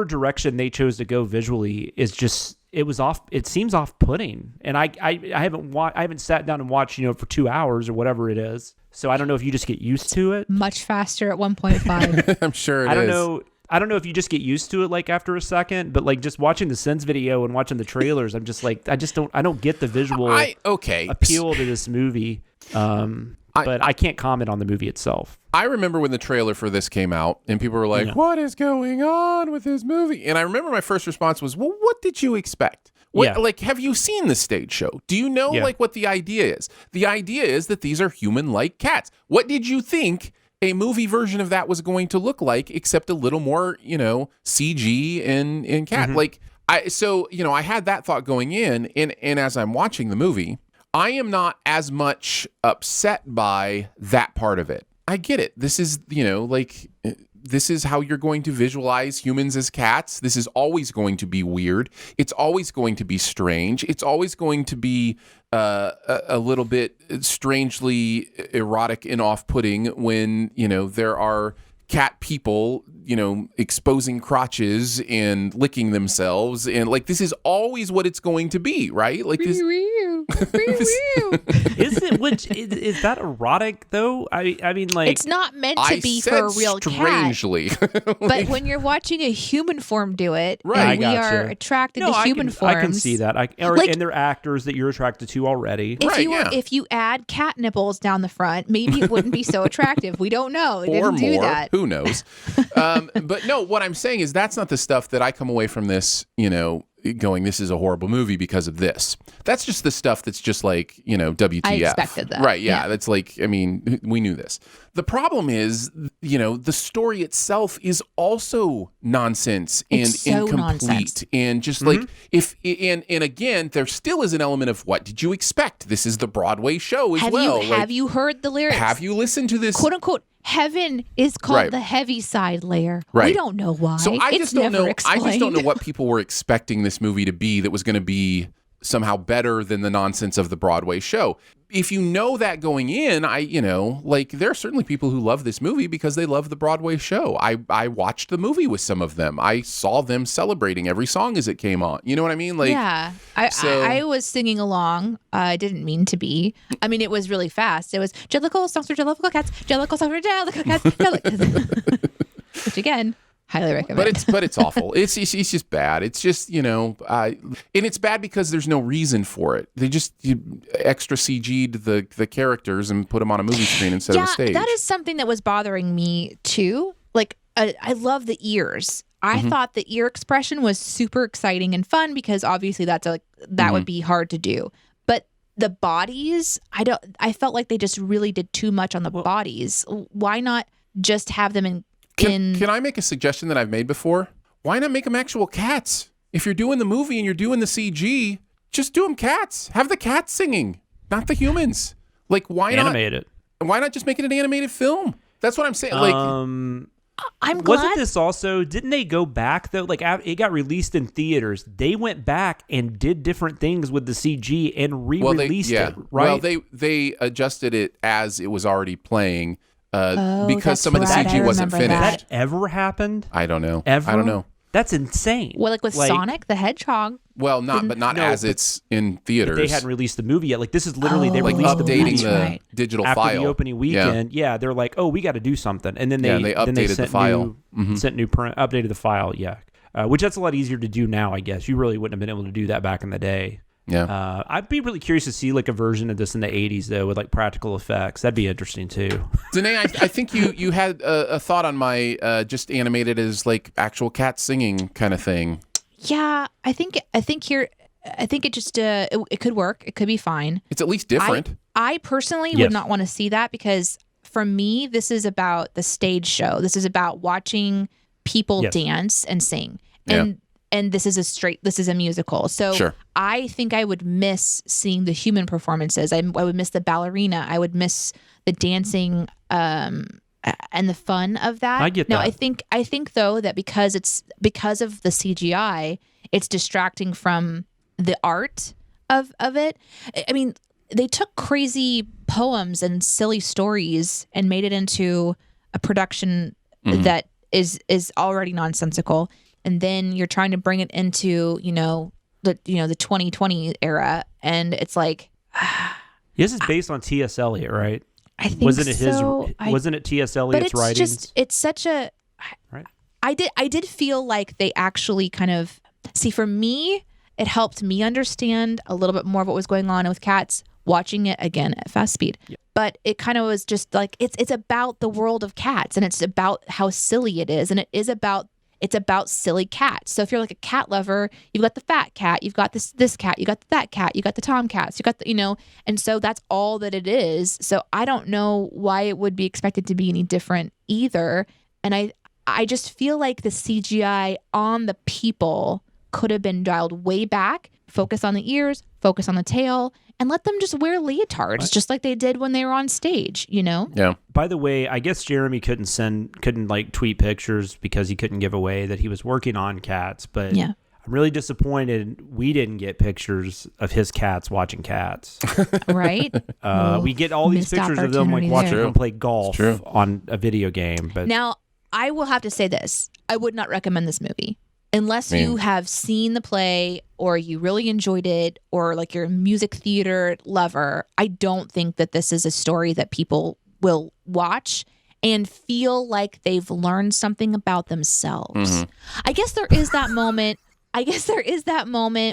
D: direction they chose to go visually is just, it was off. It seems off-putting. And I haven't sat down and watched for 2 hours or whatever it is. So I don't know if you just get used to it.
A: much faster at 1.5.
B: I'm sure it is.
D: I don't know if you just get used to it like after a second, but like just watching the Sins video and watching the trailers, I'm just like, I don't get the visual appeal to this movie. But I can't comment on the movie itself.
B: I remember when the trailer for this came out and people were like, what is going on with this movie? And I remember my first response was, well, what did you expect? Like, have you seen the stage show? Do you know like what the idea is? The idea is that these are human-like cats. What did you think a movie version of that was going to look like, except a little more, CG and cat? Like, I had that thought going in, and as I'm watching the movie, I am not as much upset by that part of it. I get it. This is, this is how you're going to visualize humans as cats. This is always going to be weird. It's always going to be strange. It's always going to be a little bit strangely erotic and off-putting when, there are cat people, exposing crotches and licking themselves. And like, this is always what it's going to be, right? Like this.
D: Is that erotic though? I mean, like,
A: it's not meant to be for a real
B: strangely.
A: cat. But when you're watching a human form do it,
B: right?
A: And we are attracted to human forms.
D: I can see that. And they're actors that you're attracted to already.
A: If you add cat nipples down the front, maybe it wouldn't be so attractive. We don't know. They
B: or
A: didn't do
B: more.
A: that.
B: Who knows? But no, what I'm saying is that's not the stuff that I come away from this, going, this is a horrible movie because of this. That's just the stuff that's just like, WTF.
A: I expected that.
B: Right, yeah. That's like, I mean, we knew this. The problem is, the story itself is also nonsense and
A: it's so
B: incomplete.
A: Nonsense.
B: And just like, and again, there still is an element of what did you expect? This is the Broadway show as well.
A: Have you heard the lyrics?
B: Have you listened to this?
A: Quote unquote, heaven is called the heavy side layer.
B: Right.
A: We don't know why.
B: So I just don't know.
A: Explained.
B: I just don't know what people were expecting this movie to be that was going to be somehow better than the nonsense of the Broadway show. If you know that going in, there are certainly people who love this movie because they love the Broadway show. I watched the movie with some of them. I saw them celebrating every song as it came on. You know what I mean? Like, yeah.
A: I was singing along. I didn't mean to be. I mean, it was really fast. It was Jellicle songs for Jellicle cats, Jellicle songs for Jellicle cats, which again, highly recommend.
B: But it's awful. It's just bad. It's just, and it's bad because there's no reason for it. They just extra CG'd the characters and put them on a movie screen instead of a stage.
A: That is something that was bothering me too. Like, I love the ears. I thought the ear expression was super exciting and fun because obviously that would be hard to do. But the bodies, I felt like they just really did too much on the bodies. Why not just have them in
B: Can I make a suggestion that I've made before? Why not make them actual cats? If you're doing the movie and you're doing the CG, just do them cats. Have the cats singing, not the humans. Like, why not
D: animate it?
B: Why not just make it an animated film? That's what I'm saying. Like,
A: I'm glad.
D: Wasn't this also? Didn't they go back though? Like, it got released in theaters. They went back and did different things with the CG and re-released it. Right?
B: Well, they adjusted it as it was already playing. Because some of the
A: right.
B: CG wasn't finished.
D: That ever happened?
B: I don't know.
D: Ever?
B: I don't know.
D: That's insane.
A: Well, like with Sonic the Hedgehog.
B: Well, not as it's in theaters.
D: They hadn't released the movie yet. Like, this is literally they released the movie
B: the digital
D: after
B: file
D: the opening weekend. Yeah, they're like, oh, we got to do something, and then they
B: updated the file.
D: Sent new print, updated the file. Yeah, which that's a lot easier to do now. I guess you really wouldn't have been able to do that back in the day.
B: Yeah,
D: I'd be really curious to see like a version of this in the 80s though, with like practical effects. That'd be interesting too.
B: Danae, I think you had a thought on my just animated as like actual cat singing kind of thing.
A: Yeah, I think it just it could work. It could be fine.
B: It's at least different.
A: I personally would not want to see that because for me, this is about the stage show. This is about watching people dance and sing. And this is a musical. So
B: sure.
A: I think I would miss seeing the human performances. I would miss the ballerina. I would miss the dancing and the fun of that.
D: I get that.
A: Now, I think though that because of the CGI, it's distracting from the art of it. I mean, they took crazy poems and silly stories and made it into a production that is already nonsensical. And then you're trying to bring it into, the 2020 era, and it's like,
D: this is based on T.S. Eliot, right?
A: I think
D: wasn't it
A: so.
D: Wasn't it T.S. Eliot's writings?
A: It's such a.
D: Right.
A: I did feel like they actually kind of see. For me, it helped me understand a little bit more of what was going on with cats watching it again at fast speed. Yeah. But it kind of was just like it's about the world of cats, and it's about how silly it is, and it's about silly cats. So if you're like a cat lover, you've got the fat cat, you've got this cat, you got that cat, you got the tomcats, you got the, and so that's all that it is. So I don't know why it would be expected to be any different either. And I just feel like the CGI on the people could have been dialed way back, focus on the ears, focus on the tail, and let them just wear leotards, just like they did when they were on stage, you know?
B: Yeah.
D: By the way, I guess Jeremy couldn't like tweet pictures because he couldn't give away that he was working on cats, but
A: Yeah.
D: I'm really disappointed we didn't get pictures of his cats watching cats.
A: Right?
D: We get all these
A: missed
D: pictures of them like
A: opportunity
D: watching
A: there.
D: them play golf
B: True.
D: on a video game. But
A: Now, I will have to say this. I would not recommend this movie. Unless you have seen the play or you really enjoyed it or like you're a music theater lover, I don't think that this is a story that people will watch and feel like they've learned something about themselves. I guess there is that moment.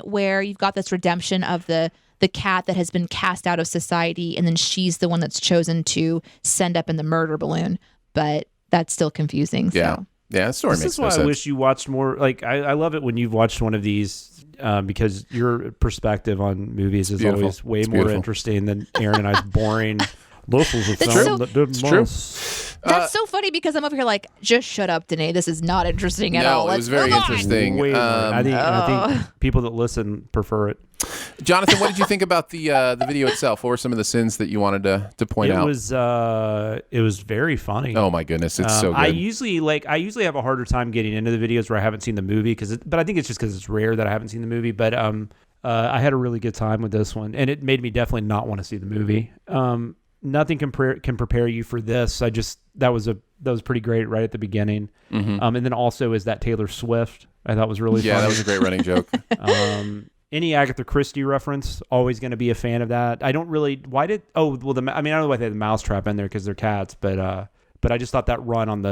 A: Where you've got this redemption of the cat that has been cast out of society, and then she's the one that's chosen to send up in the murder balloon. But that's still confusing.
B: Yeah.
A: So.
B: Yeah, that story
D: this
B: makes
D: is
B: no
D: why
B: sense.
D: I wish you watched more. Like I love it when you've watched one of these because your perspective on movies is
B: Beautiful.
D: always way
B: It's
D: more
B: beautiful.
D: interesting than Aaron and I's boring. This was a
A: That's
D: film
A: so-
D: that did
B: It's true.
A: That's so funny because I'm over here like, just shut up, Danae. This is not interesting at all.
B: No, it
A: Let's
B: was very
A: move on.
B: interesting.
D: Way more. I
A: Oh.
D: think people that listen prefer it.
B: Jonathan, what did you think about the video itself? What were some of the sins that you wanted to point out?
D: It was very funny.
B: Oh my goodness, it's so good.
D: I usually have a harder time getting into the videos where I haven't seen the movie but I think it's just because it's rare that I haven't seen the movie. But I had a really good time with this one, and it made me definitely not want to see the movie. Nothing can prepare you for this. That was pretty great right at the beginning. And then also is that Taylor Swift I thought was really
B: yeah,
D: funny.
B: that was a great running joke.
D: Any Agatha Christie reference, always going to be a fan of that. I don't really. Why did? Oh well, I don't know why they had the mousetrap in there because they're cats, but I just thought that run on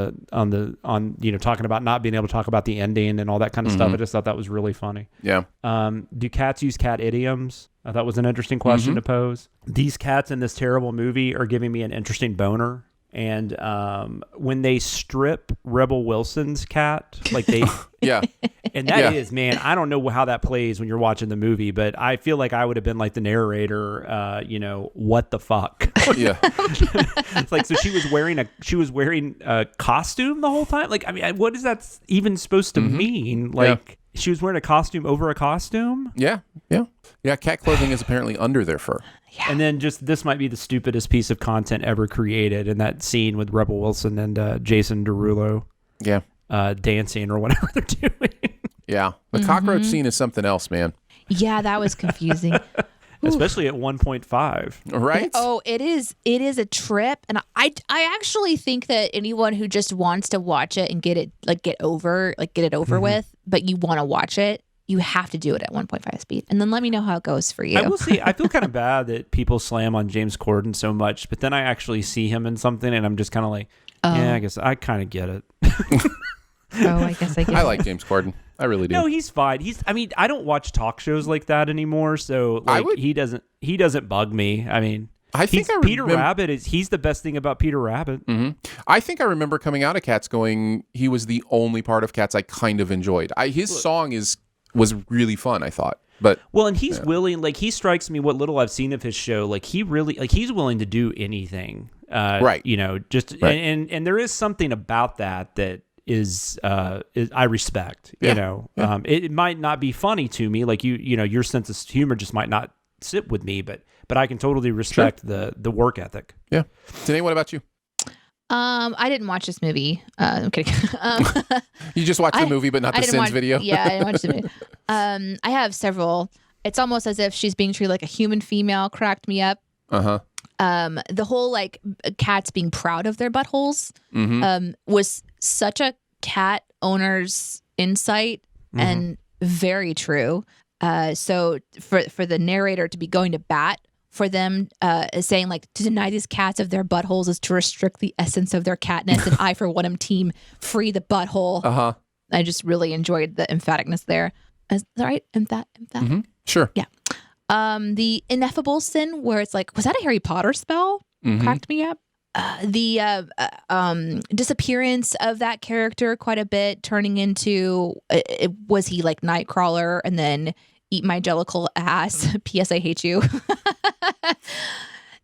D: talking about not being able to talk about the ending and all that kind of stuff. I just thought that was really funny.
B: Yeah.
D: Do cats use cat idioms? I thought was an interesting question to pose. These cats in this terrible movie are giving me an interesting boner. And when they strip Rebel Wilson's cat, like they,
B: Yeah.
D: and that
B: Yeah.
D: is, man, I don't know how that plays when you're watching the movie, but I feel like I would have been like the narrator, what the fuck?
B: Yeah.
D: It's like, so she was wearing a costume the whole time. Like, I mean, what is that even supposed to mean? Like, she was wearing a costume over a costume.
B: Yeah. Yeah. Yeah. Cat clothing is apparently under their fur.
D: And then this might be the stupidest piece of content ever created in that scene with Rebel Wilson and Jason Derulo
B: Yeah.
D: dancing or whatever they're doing.
B: Yeah. The cockroach scene is something else, man.
A: Yeah, that was confusing.
D: Especially at 1.5.
B: Right?
A: Oh, it is a trip, and I actually think that anyone who just wants to watch it and get it over with, but you want to watch it, you have to do it at 1.5 speed, and then let me know how it goes for you.
D: I will say, I feel kind of bad that people slam on James Corden so much, but then I actually see him in something, and I'm just kind of like, yeah, I guess I kind of get it.
A: I guess I get
B: I
A: it.
B: like James Corden. I really do.
D: No, he's fine. I don't watch talk shows like that anymore, so he doesn't bug me. I mean,
B: I think
D: Peter Rabbit he's the best thing about Peter Rabbit.
B: I think I remember coming out of Cats going, he was the only part of Cats I kind of enjoyed. His song was really fun, I thought. But
D: well, and he's willing, like, he strikes me, what little I've seen of his show, like, he really, like, he's willing to do anything.
B: Right.
D: Right. And there is something about that is I respect, it might not be funny to me. Like your sense of humor just might not sit with me, but I can totally respect the work ethic.
B: Yeah. Danae, what about you?
A: I didn't watch this movie. I'm kidding.
B: You just watched the movie, but not the Sins video?
A: Yeah, I didn't watch the movie. I have several. It's almost as if she's being treated like a human female. Cracked me up.
B: Uh-huh.
A: The whole like cats being proud of their buttholes was such a cat owner's insight and very true. So for the narrator to be going to bat for them, saying like to deny these cats of their buttholes is to restrict the essence of their catness, and I for one am team free the butthole.
B: Uh-huh.
A: I just really enjoyed the emphaticness there. Is that right? Emphatic.
B: Sure.
A: Yeah. The ineffable sin where it's like, was that a Harry Potter spell? Cracked me up. The disappearance of that character quite a bit, turning into was he like Nightcrawler and then eat my jellicle ass? P.S. I hate you.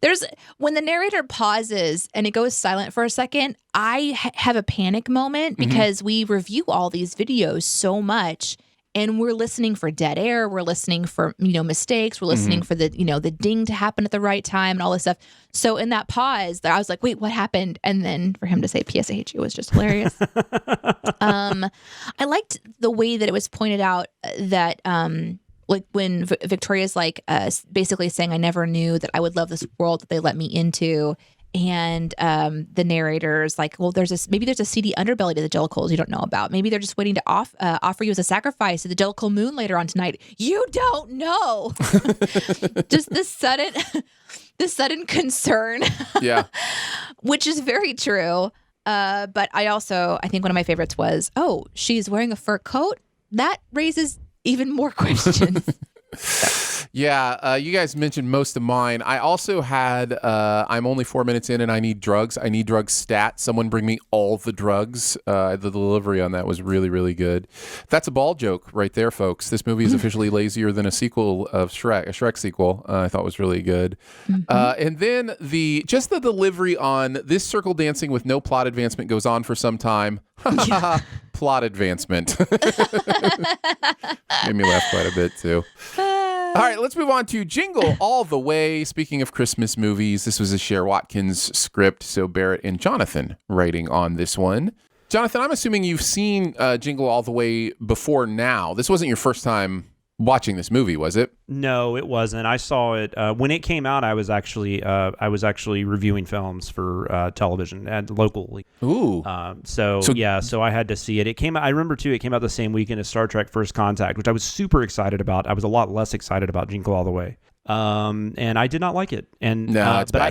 A: There's when the narrator pauses and it goes silent for a second, I have a panic moment because we review all these videos so much. and we're listening for dead air. We're listening for, mistakes. We're listening for the ding to happen at the right time and all this stuff. So in that pause, I was like, wait, what happened? And then for him to say, P.S. I hate you was just hilarious. I liked the way that it was pointed out that, like when Victoria's like basically saying, I never knew that I would love this world that they let me into. And the narrator's like, well, maybe there's a seedy underbelly to the Jellicles you don't know about. Maybe they're just waiting to offer you as a sacrifice to the Jellicle moon later on tonight. You don't know. Just this sudden concern.
B: Yeah.
A: Which is very true. But I think one of my favorites was, oh, she's wearing a fur coat? That raises even more questions.
B: Yeah, you guys mentioned most of mine. I also had, I'm only 4 minutes in and I need drugs. I need drugs stat. Someone bring me all the drugs. The delivery on that was really, really good. That's a ball joke right there, folks. This movie is officially lazier than a sequel of Shrek, a Shrek sequel. I thought was really good. And then the delivery on this circle dancing with no plot advancement goes on for some time. Plot advancement. Made me laugh quite a bit too. All right, let's move on to Jingle All the Way. Speaking of Christmas movies, this was a Cher Watkins script, so Barrett and Jonathan writing on this one. Jonathan, I'm assuming you've seen Jingle All the Way before now. This wasn't your first time watching this movie, was it?
D: No, it wasn't. I saw it when it came out. I was actually reviewing films for television and locally.
B: Ooh.
D: So I had to see it. It came out. I remember too. It came out the same weekend as Star Trek: First Contact, which I was super excited about. I was a lot less excited about Jingle All the Way. And I did not like it. And
B: no, it's
D: but
B: bad.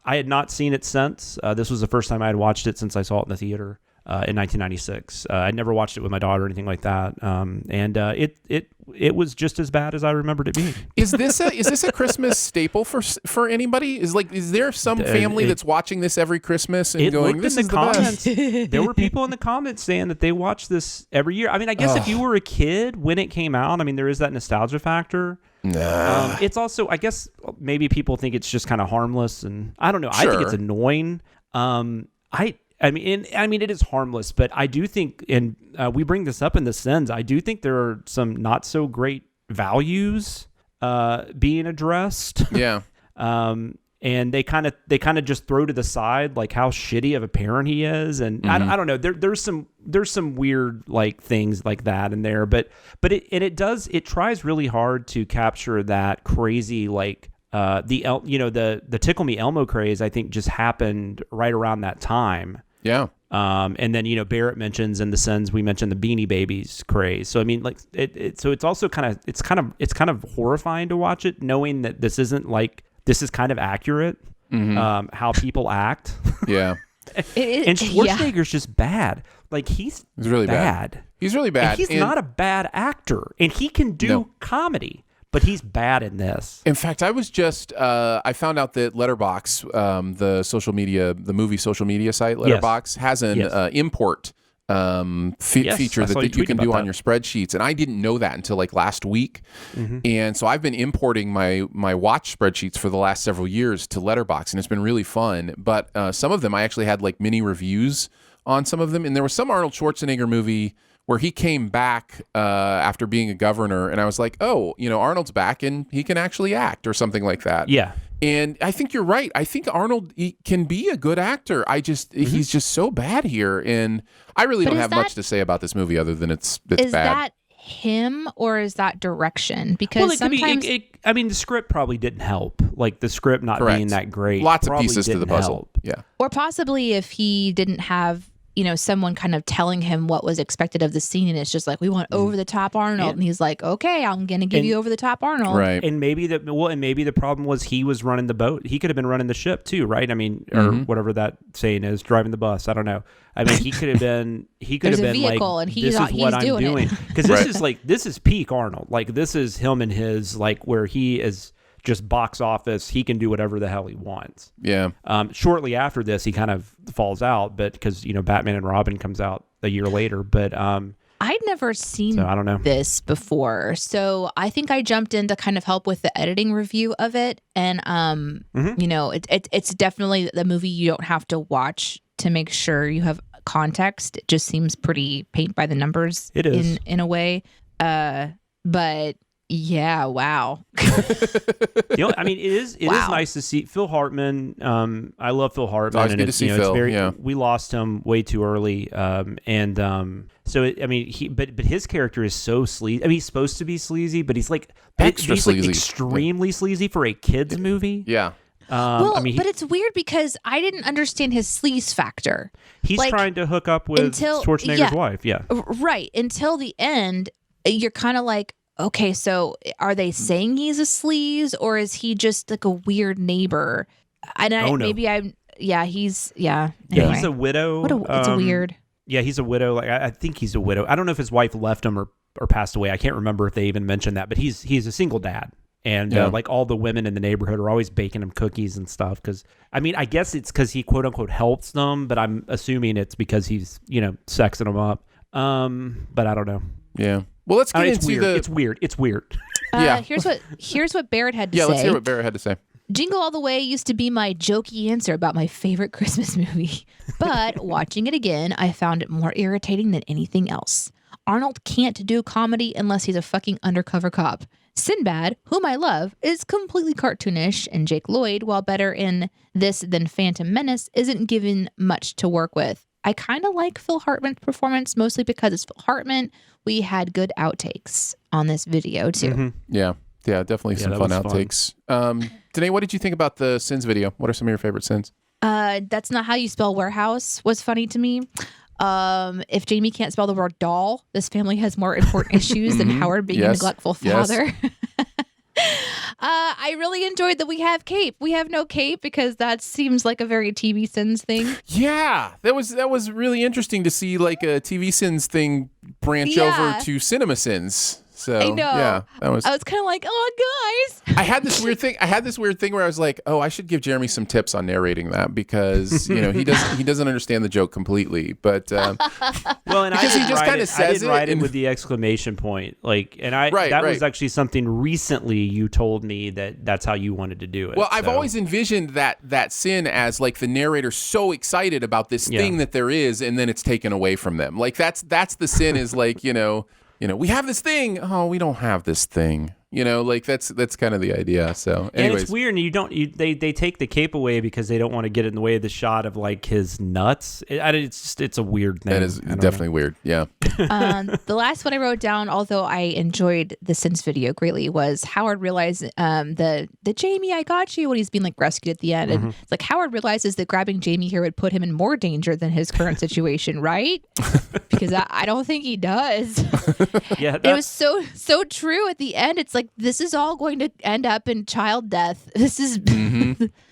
D: I had not seen it since. This was the first time I had watched it since I saw it in the theater. In 1996. I'd never watched it with my daughter or anything like that. It was just as bad as I remembered it being.
B: Is this a Christmas staple for anybody? Is there some family that's watching this every Christmas and going, this is the best?
D: There were people in the comments saying that they watch this every year. I mean, I guess if you were a kid when it came out, I mean, there is that nostalgia factor.
B: Nah.
D: It's also, I guess, maybe people think it's just kind of harmless, and I don't know.
B: Sure.
D: I think it's annoying. I mean, it is harmless, but I do think, and we bring this up in the Sins, I do think there are some not so great values being addressed.
B: Yeah.
D: And they kind of just throw to the side like how shitty of a parent he is, and I don't know. There's some weird like things like that in there, but it tries really hard to capture that crazy like. The Tickle Me Elmo craze, I think, just happened right around that time.
B: Yeah.
D: And then, Barrett mentions in the Sins, we mentioned the Beanie Babies craze. So, I mean, like so it's also kind of horrifying to watch it, knowing that this is kind of accurate, how people act.
B: Yeah.
D: And Schwarzenegger's just bad. Like he's
B: really bad. He's really bad.
D: And he's not a bad actor, and he can do comedy. But he's bad in this.
B: In fact, I was just I found out that Letterboxd, the movie social media site Letterboxd, has an import feature that you can do on your spreadsheets, and I didn't know that until like last week. And so I've been importing my watch spreadsheets for the last several years to Letterboxd, and it's been really fun. But some of them I actually had like mini reviews on some of them, and there was some Arnold Schwarzenegger movie where he came back after being a governor, and I was like, oh, Arnold's back and he can actually act or something like that.
D: Yeah.
B: And I think you're right. I think Arnold can be a good actor. He's just so bad here, and I really don't have much to say about this movie other than it's bad.
A: Is that him or is that direction? Because sometimes
D: the script probably didn't help. Like the script not being that great.
B: Lots of pieces to the puzzle.
D: Help.
B: Yeah.
A: Or possibly if he didn't have someone kind of telling him what was expected of the scene, and it's just like, we want over the top Arnold, and he's like, okay, I'm gonna give you over the top Arnold,
B: right?
D: And maybe the problem was he was running the boat. He could have been running the ship too, right? I mean, or whatever that saying is, driving the bus. I don't know. I mean, he could have been. He could have been
A: vehicle,
D: like,
A: and
D: this is what I'm doing, because this is peak Arnold. Like this is him and his like where he is. Just box office, he can do whatever the hell he wants.
B: Yeah.
D: Shortly after this, he kind of falls out, but because Batman and Robin comes out a year later. But
A: I'd never seen
D: I don't know.
A: this before, so I think I jumped in to kind of help with the editing review of it. And it's definitely the movie you don't have to watch to make sure you have context. It just seems pretty paint by the numbers.
D: It is
A: in a way. But yeah, wow.
D: I mean, it is
A: Wow.
D: nice to see Phil Hartman. I love Phil Hartman.
B: Always good to see Phil, yeah.
D: We lost him way too early. But his character is so sleazy. I mean, he's supposed to be sleazy, but he's like
B: Sleazy.
D: like extremely sleazy for a kids movie.
B: Yeah.
A: But it's weird because I didn't understand his sleaze factor.
D: He's
A: Like,
D: trying to hook up with Schwarzenegger's wife. Yeah.
A: Right. Until the end, you're kind of like, okay, so are they saying he's a sleaze or is he just like a weird neighbor? Anyway.
D: He's a widow.
A: It's weird.
D: Yeah, he's a widow. Like I think he's a widow. I don't know if his wife left him or passed away. I can't remember if they even mentioned that, but he's a single dad. And like all the women in the neighborhood are always baking him cookies and stuff. Because I mean, I guess it's because he quote unquote helps them, but I'm assuming it's because he's sexing them up. But I don't know.
B: Yeah. Well, let's get into
D: It's weird. It's weird.
B: Yeah.
A: Here's what Barrett had to say.
B: Yeah, let's hear what Barrett had to say.
A: Jingle All the Way used to be my jokey answer about my favorite Christmas movie. But watching it again, I found it more irritating than anything else. Arnold can't do comedy unless he's a fucking undercover cop. Sinbad, whom I love, is completely cartoonish, and Jake Lloyd, while better in this than Phantom Menace, isn't given much to work with. I kind of like Phil Hartman's performance, mostly because it's Phil Hartman. We had good outtakes on this video, too.
D: Mm-hmm.
B: Yeah, definitely some fun outtakes. Danae, what did you think about the Sins video? What are some of your favorite sins?
A: That's not how you spell warehouse was funny to me. If Jamie can't spell the word doll, this family has more important issues than Howard being a neglectful father. I really enjoyed that we have Cape. We have no Cape because that seems like a very TV Sins thing.
B: Yeah, that was really interesting to see like a TV Sins thing branch over to CinemaSins. So
A: I know.
B: Yeah, I was
A: kind of like, oh guys.
B: I had this weird thing where I was like, oh, I should give Jeremy some tips on narrating that because he doesn't understand the joke completely. But
D: well, and
B: because he just kind of says
D: I did write it with the exclamation point, like, and that was actually something recently you told me that's how you wanted to do it.
B: Well, I've always envisioned that sin as like the narrator so excited about this thing that there is, and then it's taken away from them. Like that's the sin is like we have this thing. Oh, we don't have this thing. Like that's kind of the idea. So, anyways.
D: And it's weird. And they take the cape away because they don't want to get in the way of the shot of like his nuts. It's a weird thing.
B: That is definitely weird. Yeah.
A: The last one I wrote down, although I enjoyed the Sins video greatly, was Howard realized the Jamie, I got you, when he's being like rescued at the end, and it's like Howard realizes that grabbing Jamie here would put him in more danger than his current situation, right? Because I don't think he does.
D: Yeah,
A: it was so true at the end. It's like this is all going to end up in child death. This is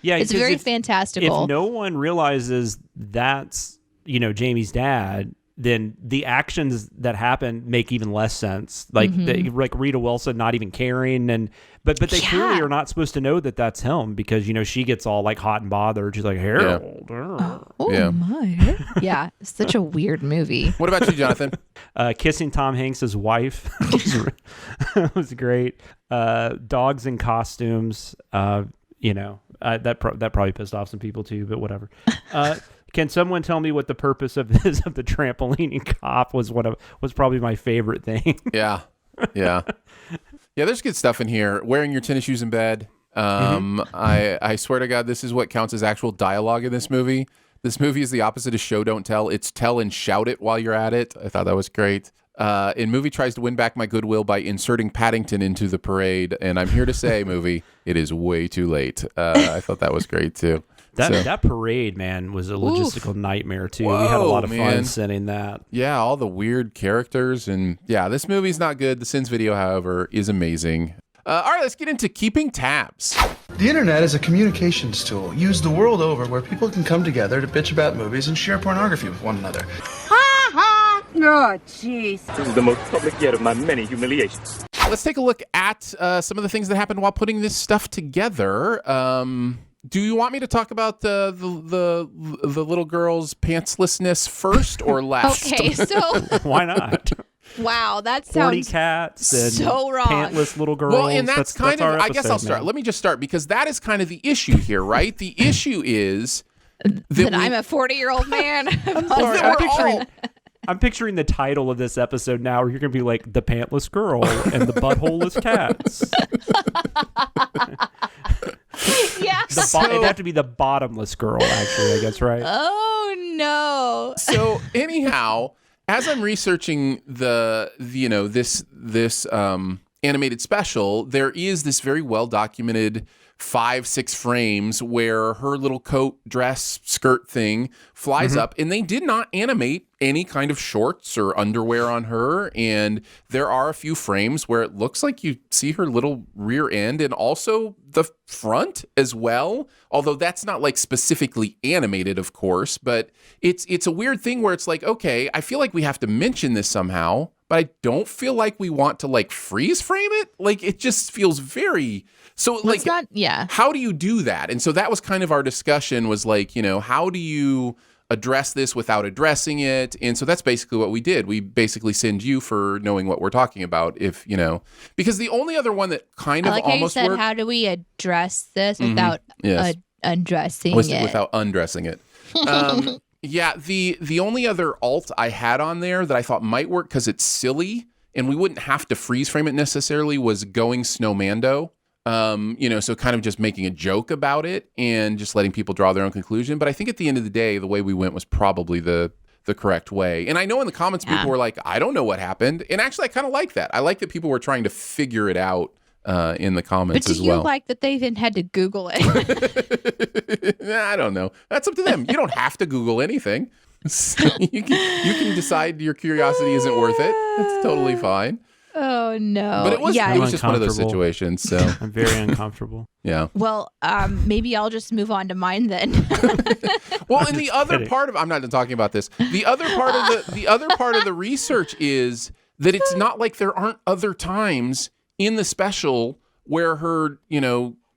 A: it's very fantastical.
D: If no one realizes that's Jamie's dad, then the actions that happen make even less sense. Like like Rita Wilson not even caring, but they clearly are not supposed to know that that's him because she gets all like hot and bothered. She's like, Harold.
A: My. Yeah, it's such a weird movie.
B: What about you, Jonathan?
D: Kissing Tom Hanks' wife was great. Dogs in costumes. That probably pissed off some people too, but whatever. Can someone tell me what the purpose of the trampoline cop was? Was probably my favorite thing.
B: Yeah. There's good stuff in here. Wearing your tennis shoes in bed. I swear to God, this is what counts as actual dialogue in this movie. This movie is the opposite of show don't tell. It's tell and shout it while you're at it. I thought that was great. Movie tries to win back my goodwill by inserting Paddington into the parade, and I'm here to say, movie, it is way too late. I thought that was great too.
D: That parade, man, was a logistical nightmare too. We had a lot of fun sending that.
B: Yeah, all the weird characters, and this movie's not good. The Sins video, however, is amazing. All right, let's get into keeping tabs.
H: The internet is a communications tool used the world over where people can come together to bitch about movies and share pornography with one another.
F: Ha ha! Oh, jeez.
I: This is the most public yet of my many humiliations.
B: Let's take a look at some of the things that happened while putting this stuff together. Do you want me to talk about the little girl's pantslessness first or last?
A: Okay, so
D: why not?
A: Wow, that
D: Horny
A: sounds
D: cats and
A: so wrong.
D: Pantless little girls.
B: Well, and that's kind of. I guess I'll start.
D: Man.
B: Let me just start because that is kind of the issue here, right? The issue is
A: that I'm a 40-year-old man.
D: I'm sorry. I'm picturing the title of this episode now, where you're going to be like, The Pantless Girl and the Buttholeless Cats.
A: Yeah.
D: It'd have to be the Bottomless Girl, actually, I guess, right?
A: Oh, no.
B: So anyhow, as I'm researching this animated special, there is this very well documented 5-6 frames where her little coat, dress, skirt thing flies up, and they did not animate any kind of shorts or underwear on her. And there are a few frames where it looks like you see her little rear end and also the front as well. Although that's not like specifically animated, of course, but it's a weird thing where it's like, okay, I feel like we have to mention this somehow, but I don't feel like we want to like freeze frame it. Like it just feels very... So like, how do you do that? And so that was kind of our discussion, was like, how do you address this without addressing it? And so that's basically what we did. We basically send you for knowing what we're talking about, because the only other one that kind of almost
A: how you said,
B: worked.
A: how do we address this without undressing it?
B: Without undressing it. Yeah, the only other alt I had on there that I thought might work because it's silly and we wouldn't have to freeze frame it necessarily was Going Snowmando. So kind of just making a joke about it and just letting people draw their own conclusion. But I think at the end of the day, the way we went was probably the correct way. And I know in the comments, people were like, I don't know what happened. And actually, I kind of like that. I like that people were trying to figure it out in the comments as well.
A: But do you like that they even had to Google it?
B: I don't know. That's up to them. You don't have to Google anything. So you can decide your curiosity isn't worth it. That's totally fine.
A: Oh, no.
B: But it was just one of those situations. So
D: I'm very uncomfortable.
B: Yeah.
A: Well, maybe I'll just move on to mine then.
B: Well, and the other part of, I'm not talking about this. The other part of the research is that it's not like there aren't other times in the special where her,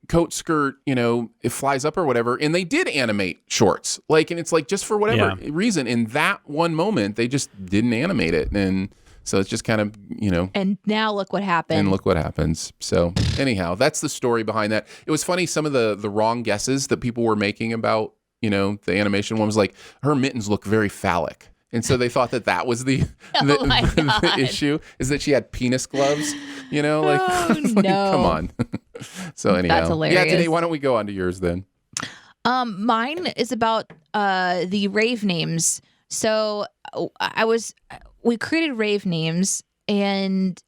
B: coat, skirt, it flies up or whatever, and they did animate shorts. Like, and it's like just for whatever reason, in that one moment, they just didn't animate it. And so it's just kind of, And now look what happened. And look what happens. So anyhow, that's the story behind that. It was funny, some of the wrong guesses that people were making about, the animation. One was like, her mittens look very phallic. And so they thought that was the issue, is that she had penis gloves, no. Come on. So anyhow. That's hilarious. Yeah, today, why don't we go on to yours then? Mine is about the rave names. So we created rave names, and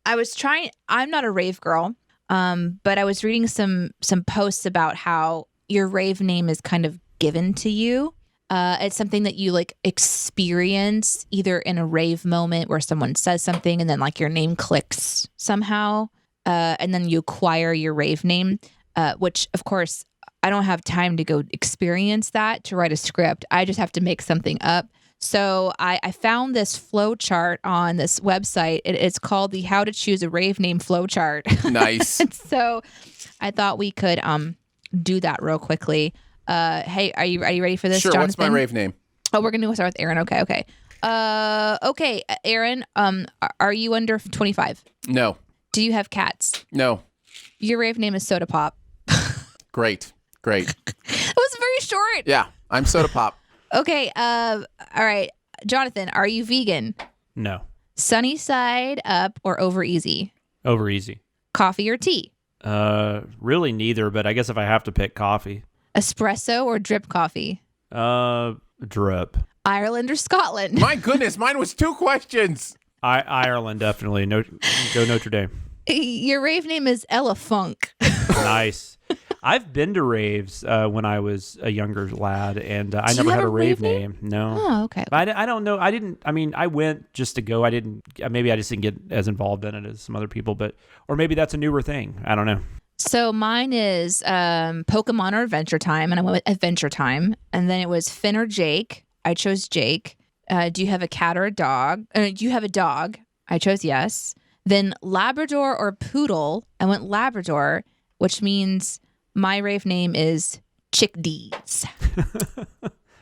B: I'm not a rave girl, but I was reading some posts about how your rave name is kind of given to you. It's something that you like experience either in a rave moment where someone says something and then like your name clicks somehow, and then you acquire your rave name, which of course I don't have time to go experience that to write a script. I just have to make something up. So I found this flow chart on this website. It's called the How to Choose a Rave Name flow chart. Nice. So I thought we could do that real quickly. Hey, are you ready for this, Jonathan? What's my rave name? Oh, we're gonna start with Aaron. Okay. Okay, Aaron. Are you under 25? No. Do you have cats? No. Your rave name is Soda Pop. Great. It was very short. Yeah, I'm Soda Pop. Okay. All right, Jonathan. Are you vegan?
D: No.
A: Sunny side up or over easy?
D: Over easy.
A: Coffee or tea?
D: Really neither. But I guess if I have to pick, coffee.
A: Espresso or drip coffee?
D: Drip.
A: Ireland or Scotland?
B: My goodness, mine was 2 questions.
D: Ireland, definitely. No, go Notre Dame.
A: Your rave name is Ella Funk.
D: Nice. I've been to raves when I was a younger lad, and I never had a rave name. No.
A: Oh, okay.
D: I don't know. I went just to go. Maybe I just didn't get as involved in it as some other people, or maybe that's a newer thing. I don't know.
A: So mine is Pokemon or Adventure Time, and I went with Adventure Time. And then it was Finn or Jake. I chose Jake. Do you have a cat or a dog? Do you have a dog? I chose yes. Then Labrador or Poodle. I went Labrador, which means my rave name is Chick D's.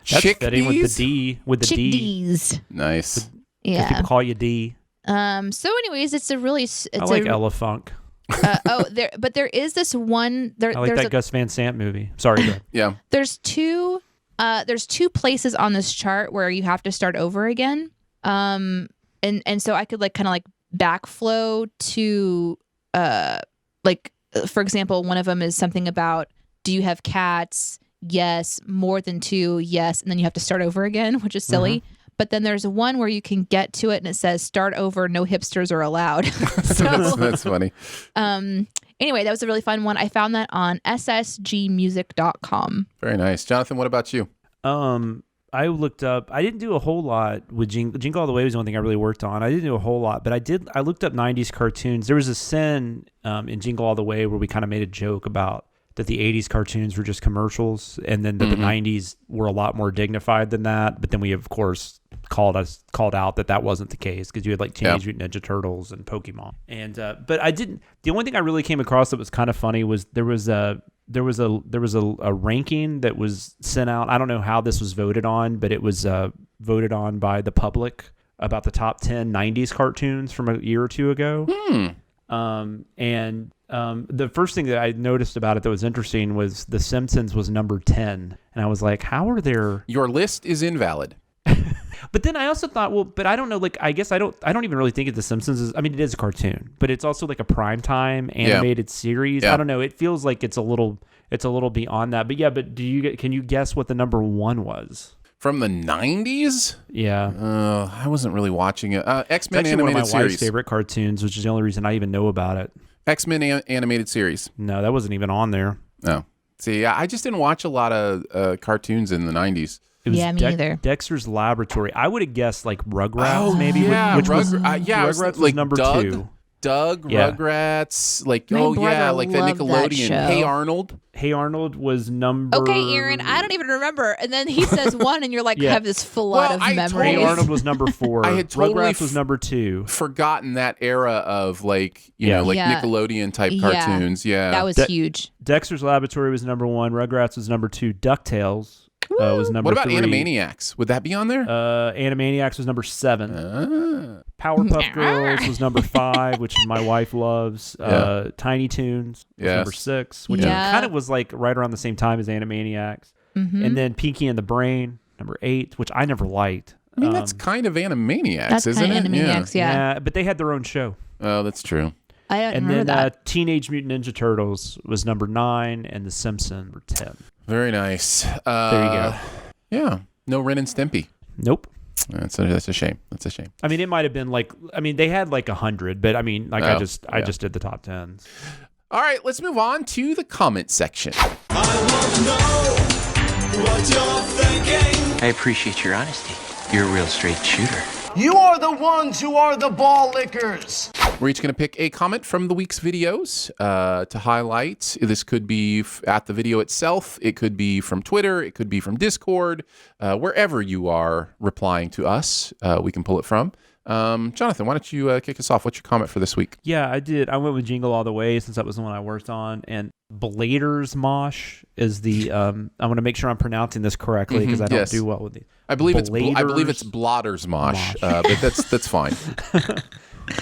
D: That's fitting with the D.
A: Chick D's.
B: Nice.
A: Yeah.
D: People call you D.
A: So anyways, it's a really...
D: I like Ella Funk.
A: There is this one.
D: I like that Gus Van Sant movie. Sorry. Go ahead.
B: Yeah.
A: There's two places on this chart where you have to start over again. And so I could like kind of like backflow to like, for example, one of them is something about, do you have cats? Yes. More than 2? Yes. And then you have to start over again, which is silly. But then there's one where you can get to it and it says start over, no hipsters are allowed.
B: That's funny.
A: Anyway, that was a really fun one. I found that on ssgmusic.com.
B: Very nice. Jonathan, what about you?
D: I looked up, I didn't do a whole lot with Jingle All the Way was the one thing I really worked on. I didn't do a whole lot, but I looked up 90s cartoons. There was a sin in Jingle All the Way where we kind of made a joke about that the 80s cartoons were just commercials, and then that the 90s were a lot more dignified than that. But then we, of course, called out that wasn't the case, because you had like Teenage Mutant Ninja Turtles and Pokemon. And but I didn't. The only thing I really came across that was kind of funny was there was a ranking that was sent out. I don't know how this was voted on, but it was voted on by the public about the top 10 90s cartoons from a year or two ago. The first thing that I noticed about it that was interesting was The Simpsons was number 10. And I was like, how are there...
B: Your list is invalid.
D: But then I also thought, well, but I don't know, like, I guess I don't even really think of The Simpsons as, I mean, it is a cartoon, but it's also like a primetime animated series. I don't know. It feels like it's a little beyond that. But yeah, but can you guess what the number 1 was?
B: From the 90s?
D: Yeah.
B: I wasn't really watching it. X-Men
D: it's
B: animated
D: one of my
B: series.
D: wife's favorite cartoons, which is the only reason I even know about it.
B: X-Men animated series.
D: No, that wasn't even on there.
B: No. See, I just didn't watch a lot of cartoons in the 90s.
D: It was
A: me either.
D: Dexter's Laboratory. I would have guessed like Rugrats, maybe.
B: Yeah,
D: Rugrats was number 2.
B: Doug, Rugrats, like like the Nickelodeon. Hey Arnold.
D: Hey Arnold was number...
A: Okay, Aaron, I don't even remember. And then he says 1, and you're like, have this flood of memories.
D: Hey Arnold was number 4.
B: I had totally
D: Rugrats was number 2.
B: Forgotten that era of like, Nickelodeon type cartoons. Yeah.
A: That was huge.
D: Dexter's Laboratory was number 1. Rugrats was number 2. DuckTales was number 3.
B: What about Animaniacs? Would that be on there?
D: Animaniacs was number 7. Powerpuff Girls was number 5, which my wife loves. Tiny Toons was number 6, which kind of was like right around the same time as Animaniacs. And then Pinky and the Brain, number 8, which I never liked.
B: I mean, that's kind of Animaniacs, isn't it?
A: Animaniacs, yeah.
D: But they had their own show.
B: Oh, that's true.
A: I don't remember that.
D: Teenage Mutant Ninja Turtles was number 9, and The Simpsons were 10.
B: Very nice.
D: There you go.
B: Yeah. No Ren and Stimpy.
D: Nope.
B: That's a shame. That's a shame.
D: I mean, it might have been like, I mean, they had like 100, but I mean, like I just did the top 10s.
B: All right, let's move on to the comment section.
J: I want to know what you're thinking.
E: I appreciate your honesty. You're a real straight shooter.
J: You are the ones who are the ball lickers.
B: We're each going to pick a comment from the week's videos to highlight. This could be at the video itself. It could be from Twitter. It could be from Discord. Wherever you are replying to us, we can pull it from. Jonathan, why don't you kick us off? What's your comment for this week?
D: Yeah, I did. I went with Jingle All the Way since that was the one I worked on. And Blader's Mosh is the, I want to make sure I'm pronouncing this correctly because I don't do well with these.
B: I believe it's Blotter's Mosh. But that's fine.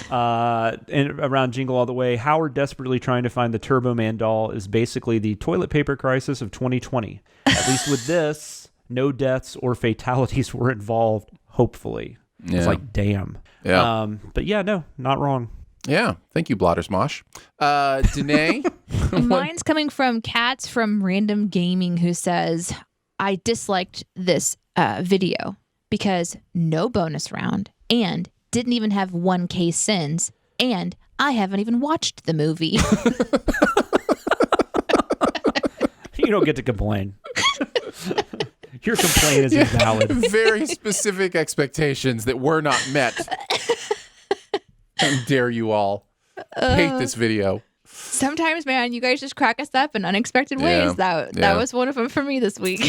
D: And around Jingle All the Way, Howard desperately trying to find the Turbo Man doll is basically the toilet paper crisis of 2020. At least with this, no deaths or fatalities were involved, hopefully.
B: Yeah.
D: It's like, damn.
B: Yeah.
D: But yeah, no, not wrong.
B: Yeah. Thank you, Blotter's Mosh. Danae?
A: Mine's coming from Cats from Random Gaming, who says, I disliked this video because no bonus round and didn't even have 1K sins, and I haven't even watched the movie.
D: You don't get to complain. Your complaint is invalid.
B: Very specific expectations that were not met. How dare you all. Hate this video.
A: Sometimes, man, you guys just crack us up in unexpected ways. That was one of them for me this week.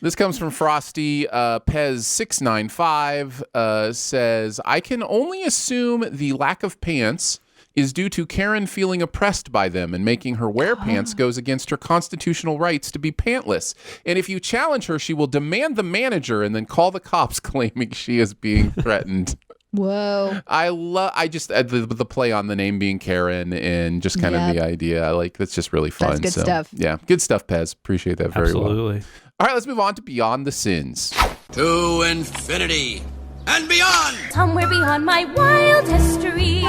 B: This comes from Frosty. Pez695 says, I can only assume the lack of pants is due to Karen feeling oppressed by them and making her wear pants goes against her constitutional rights to be pantless. And if you challenge her, she will demand the manager and then call the cops claiming she is being threatened.
A: Whoa.
B: I just the play on the name being Karen and just kind of the idea. Like, that's just really fun.
A: That's good stuff.
B: Yeah, good stuff, Pez. Appreciate that very well.
D: Absolutely.
B: All right, let's move on to Beyond the Sins.
J: To infinity and beyond.
K: Somewhere beyond my wild history.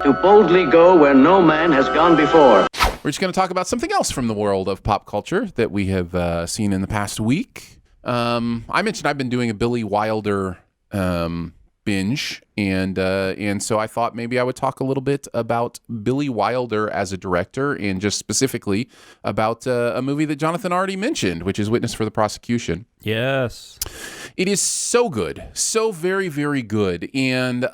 L: To boldly go where no man has gone before.
B: We're just going to talk about something else from the world of pop culture that we have seen in the past week. I mentioned I've been doing a Billy Wilder binge, and so I thought maybe I would talk a little bit about Billy Wilder as a director, and just specifically about a movie that Jonathan already mentioned, which is Witness for the Prosecution.
D: Yes.
B: It is so good, so very, very good, and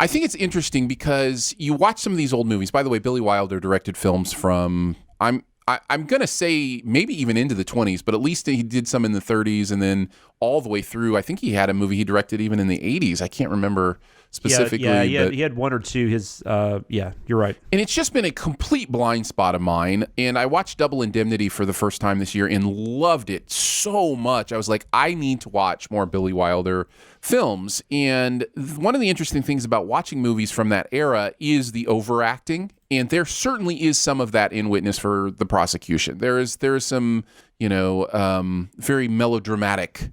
B: I think it's interesting because you watch some of these old movies. By the way, Billy Wilder directed films from, I'm going to say maybe even into the 20s, but at least he did some in the 30s and then all the way through. I think he had a movie he directed even in the 80s. I can't remember specifically.
D: Yeah, he had one or two. You're right.
B: And it's just been a complete blind spot of mine. And I watched Double Indemnity for the first time this year and loved it so much. I was like, I need to watch more Billy Wilder films. And one of the interesting things about watching movies from that era is the overacting. And there certainly is some of that in Witness for the Prosecution. There is some, very melodramatic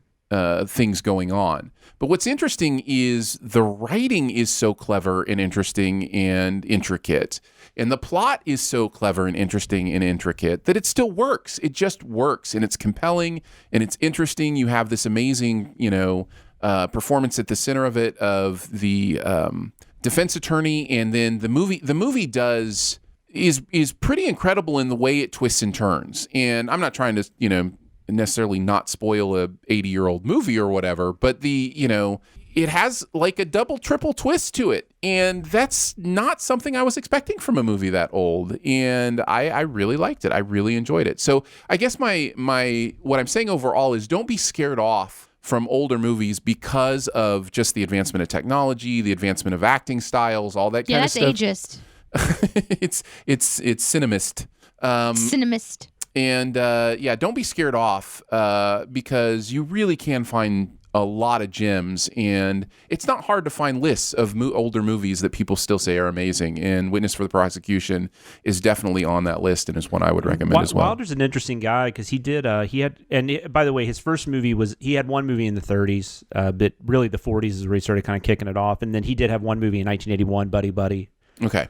B: things going on. But what's interesting is the writing is so clever and interesting and intricate. And the plot is so clever and interesting and intricate that it still works. It just works. And it's compelling and it's interesting. You have this amazing, performance at the center of it of the defense attorney, and then the movie is pretty incredible in the way it twists and turns. And I'm not trying to, necessarily not spoil a 80-year-old movie or whatever, but it has like a double, triple twist to it. And that's not something I was expecting from a movie that old. And I really liked it. I really enjoyed it. So I guess what I'm saying overall is don't be scared off from older movies because of just the advancement of technology, the advancement of acting styles, all that kind of stuff.
A: Yeah, that's ageist.
B: it's cinemist.
A: Cinemist.
B: And don't be scared off because you really can find a lot of gems, and it's not hard to find lists of older movies that people still say are amazing. And Witness for the Prosecution is definitely on that list, and is one I would recommend as well.
D: Wilder's an interesting guy because by the way, his first movie he had one movie in the 30s, but really the 40s is where he started kind of kicking it off, and then he did have one movie in 1981, Buddy Buddy.
B: Okay.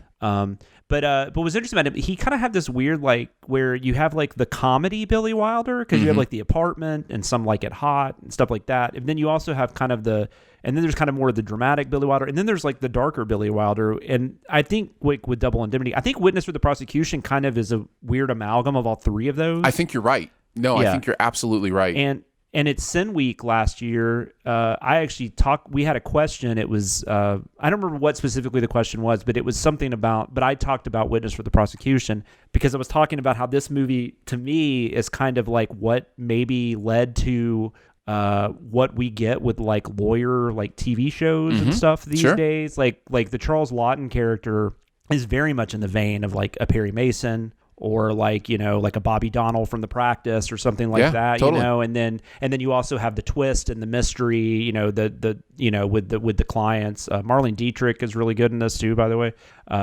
D: But what's interesting about him, he kind of had this weird, like, where you have like the comedy Billy Wilder, because you have like The Apartment and Some Like It Hot and stuff like that, and then you also have kind of and then there's kind of more of the dramatic Billy Wilder, and then there's like the darker Billy Wilder. And I think with Double Indemnity, I think Witness for the Prosecution kind of is a weird amalgam of all three of those.
B: I think you're right. No, yeah. I think you're absolutely right.
D: And it's Sin Week last year. We had a question. It was, I don't remember what specifically the question was, but it was something but I talked about Witness for the Prosecution because I was talking about how this movie, to me, is kind of like what maybe led to what we get with like lawyer, like TV shows and stuff these days. Like the Charles Lawton character is very much in the vein of like a Perry Mason, or like, like a Bobby Donnell from The Practice or something like that,
B: totally.
D: And then you also have the twist and the mystery, with the clients. Marlene Dietrich is really good in this too, by the way.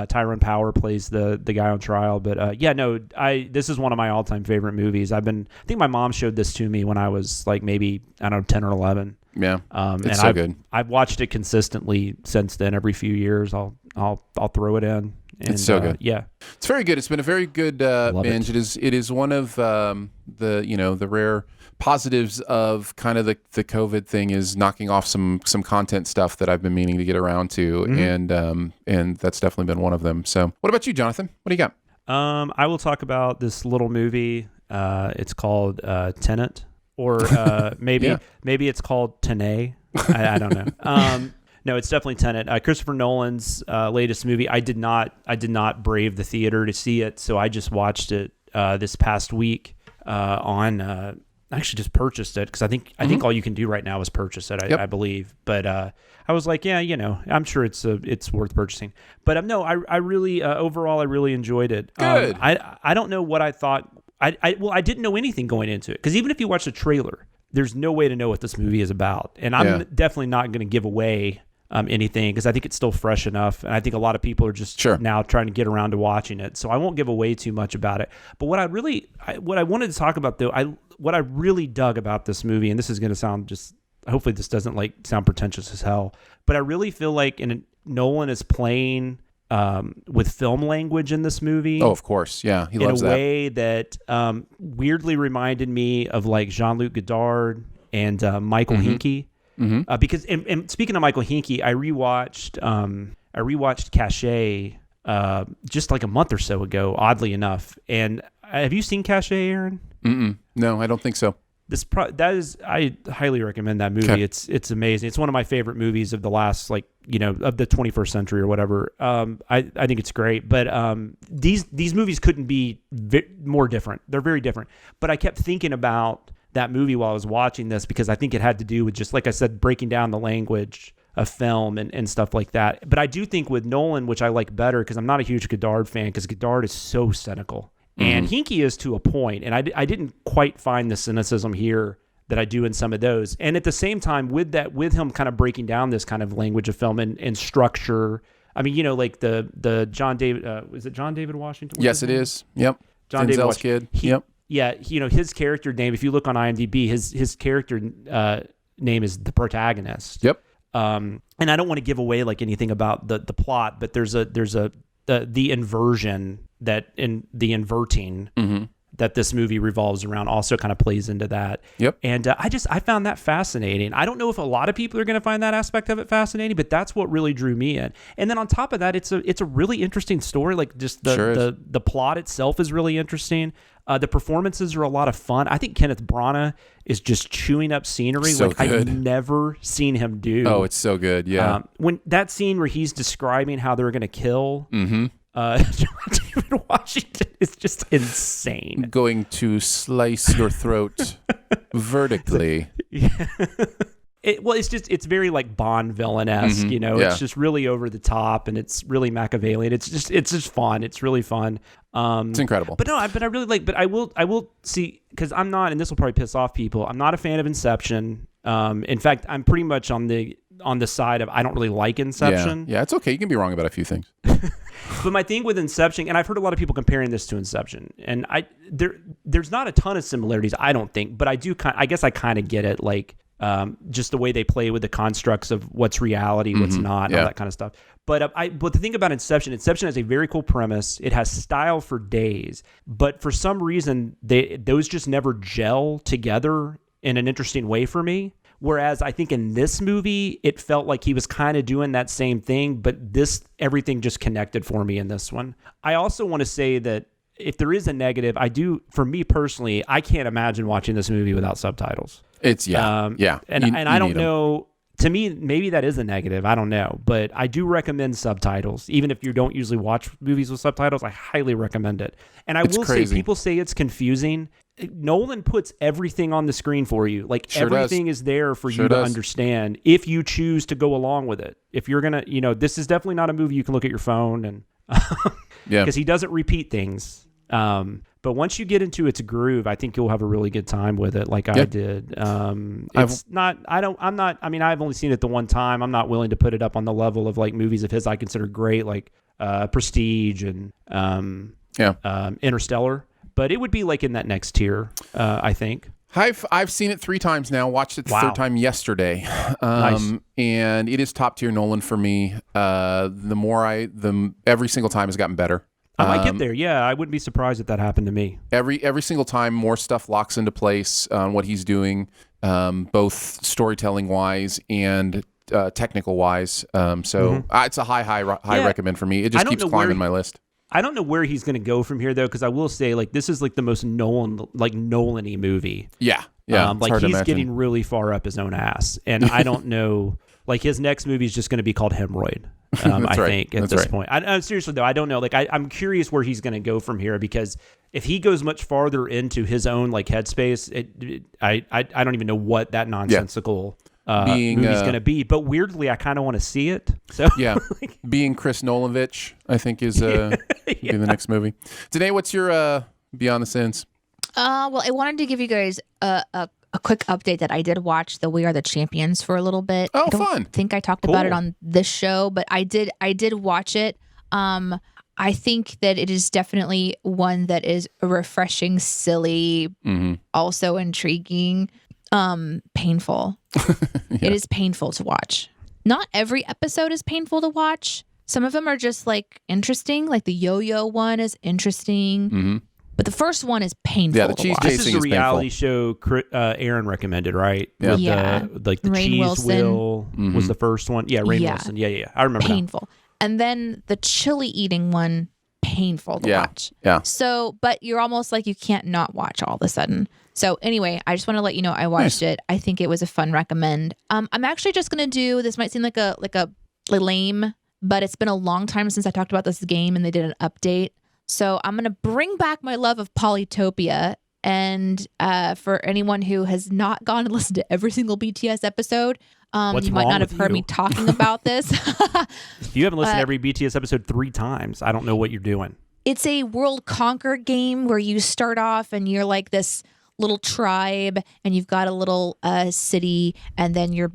D: Tyrone Power plays the guy on trial, but this is one of my all-time favorite movies. I think my mom showed this to me when I was like maybe, I don't know, 10 or 11.
B: Yeah. It's so good.
D: I've watched it consistently since then. Every few years I'll throw it in. And,
B: it's so good.
D: Yeah,
B: it's very good. It's been a very good binge. It is one of the rare positives of kind of the COVID thing is knocking off some content stuff that I've been meaning to get around to, and that's definitely been one of them. So, what about you, Jonathan? What do you got? I
D: will talk about this little movie. It's called Tenet, or maybe it's called Tenet. I don't know. No, it's definitely Tenet. Christopher Nolan's latest movie. I did not brave the theater to see it, so I just watched it this past week on. I actually just purchased it because I think all you can do right now is purchase it. I believe, but I was like, I'm sure it's worth purchasing. But no, I really overall I really enjoyed it.
B: Good.
D: I don't know what I thought. I didn't know anything going into it because even if you watch the trailer, there's no way to know what this movie is about, and I'm definitely not going to give away anything because I think it's still fresh enough, and I think a lot of people are just now trying to get around to watching it, so I won't give away too much about it. But what I wanted to talk about though, what I really dug about this movie, and this is going to sound just hopefully this doesn't like sound pretentious as hell, but I really feel like Nolan is playing with film language in this movie.
B: Oh, of course. Yeah. He loves that.
D: In a way that weirdly reminded me of like Jean-Luc Godard and Michael Hinkie. Because and speaking of Michael Hinkie, I rewatched Caché just like a month or so ago, oddly enough. And have you seen Caché, Aaron?
B: No, I don't think so.
D: I highly recommend that movie. Okay. It's amazing. It's one of my favorite movies of the last, like, of the 21st century or whatever. I think it's great. But these movies couldn't be more different. They're very different. But I kept thinking about that movie while I was watching this because I think it had to do with, just like I said, breaking down the language of film and stuff like that. But I do think with Nolan, which I like better because I'm not a huge Godard fan, because Godard is so cynical. And Hinkie is to a point, and I didn't quite find the cynicism here that I do in some of those. And at the same time, with him kind of breaking down this kind of language of film and structure. I mean, like the John David, is it John David Washington?
B: Yes, it is. Yep.
D: John David
B: Washington. Kid. Yep.
D: Yeah, his character name, if you look on IMDb, his character name is the protagonist.
B: Yep.
D: And I don't want to give away like anything about the plot, but there's the inversion the inverting that this movie revolves around also kind of plays into that.
B: Yep.
D: And I found that fascinating. I don't know if a lot of people are going to find that aspect of it fascinating, but that's what really drew me in. And then on top of that, it's a really interesting story. Like just the plot itself is really interesting. The performances are a lot of fun. I think Kenneth Branagh is just chewing up scenery like I've never seen him do.
B: Oh, it's so good. Yeah.
D: When that scene where he's describing how they're going to kill David Washington is just insane.
B: Going to slice your throat vertically.
D: It's very like Bond villain-esque, It's just really over the top and it's really Machiavellian. It's just fun. It's really fun.
B: It's incredible.
D: But I really like. But I will see, because I'm not, and this will probably piss off people. I'm not a fan of Inception. In fact, I'm pretty much on the side of I don't really like Inception.
B: Yeah, it's okay. You can be wrong about a few things.
D: But my thing with Inception, and I've heard a lot of people comparing this to Inception, and there's not a ton of similarities, I don't think, but I guess I kind of get it, like just the way they play with the constructs of what's reality, what's not, and all that kind of stuff. But the thing about Inception has a very cool premise. It has style for days, but for some reason those just never gel together in an interesting way for me. Whereas I think in this movie, it felt like he was kind of doing that same thing, but everything just connected for me in this one. I also want to say that if there is a negative, for me personally, I can't imagine watching this movie without subtitles.
B: It's, And
D: I don't know, to me, maybe that is a negative. I don't know, but I do recommend subtitles. Even if you don't usually watch movies with subtitles, I highly recommend it. And I will say, people say it's confusing. Nolan puts everything on the screen for you. Like everything is there for you to understand if you choose to go along with it. If you're going to, this is definitely not a movie you can look at your phone and because he doesn't repeat things. But once you get into its groove, I think you'll have a really good time with it. Like I did. I've only seen it the one time. I'm not willing to put it up on the level of like movies of his I consider great, like Prestige and Interstellar. But it would be like in that next tier, I think.
B: I've seen it 3 times now. Watched it the third time yesterday,
D: nice.
B: And it is top tier Nolan for me. Every single time has gotten better.
D: I might get there. Yeah, I wouldn't be surprised if that happened to me.
B: Every single time, more stuff locks into place on what he's doing, both storytelling wise and technical wise. It's a high recommend for me. It just keeps climbing my list.
D: I don't know where he's going to go from here, though, because I will say, like, this is like the most Nolan-y movie.
B: Yeah.
D: Like he's getting really far up his own ass, and I don't know. Like his next movie is just going to be called Hemorrhoid. I think at this point. Seriously though, I don't know. Like I'm curious where he's going to go from here, because if he goes much farther into his own like headspace, I don't even know what that nonsensical. Movie's going to be, but weirdly, I kind of want to see it. So
B: being Chris Nolanovich, I think is be the next movie. Danae, what's your Beyond the Sins?
A: Well, I wanted to give you guys a quick update that I did watch the We Are the Champions for a little bit.
B: Oh,
A: I don't
B: fun!
A: think I talked about it on this show, but I did watch it. I think that it is definitely one that is refreshing, silly, also intriguing. Painful. It is painful to watch. Not every episode is painful to watch. Some of them are just like interesting. Like the yo-yo one is interesting.
B: Mm-hmm.
A: But the first one is painful.
B: Yeah, the cheese
A: to watch.
D: This is a reality show Aaron recommended, right?
B: Yeah.
D: With the
A: Rainn
D: cheese
A: Wilson.
D: wheel was the first one. Yeah, Rainn Wilson. Yeah. I remember
A: painful. And then the chili eating one, painful to watch.
B: Yeah.
A: So, but you're almost like you can't not watch all of a sudden. So anyway, I just want to let you know I watched it. I think it was a fun recommend. I'm actually just gonna do this. Might seem like a lame, but it's been a long time since I talked about this game and they did an update. So I'm going to bring back my love of Polytopia. And for anyone who has not gone and listened to every single BTS episode, you might not have heard me talking about this.
D: If you haven't listened to every BTS episode 3 times, I don't know what you're doing.
A: It's a world conquer game where you start off and you're like this little tribe and you've got a little city, and then you're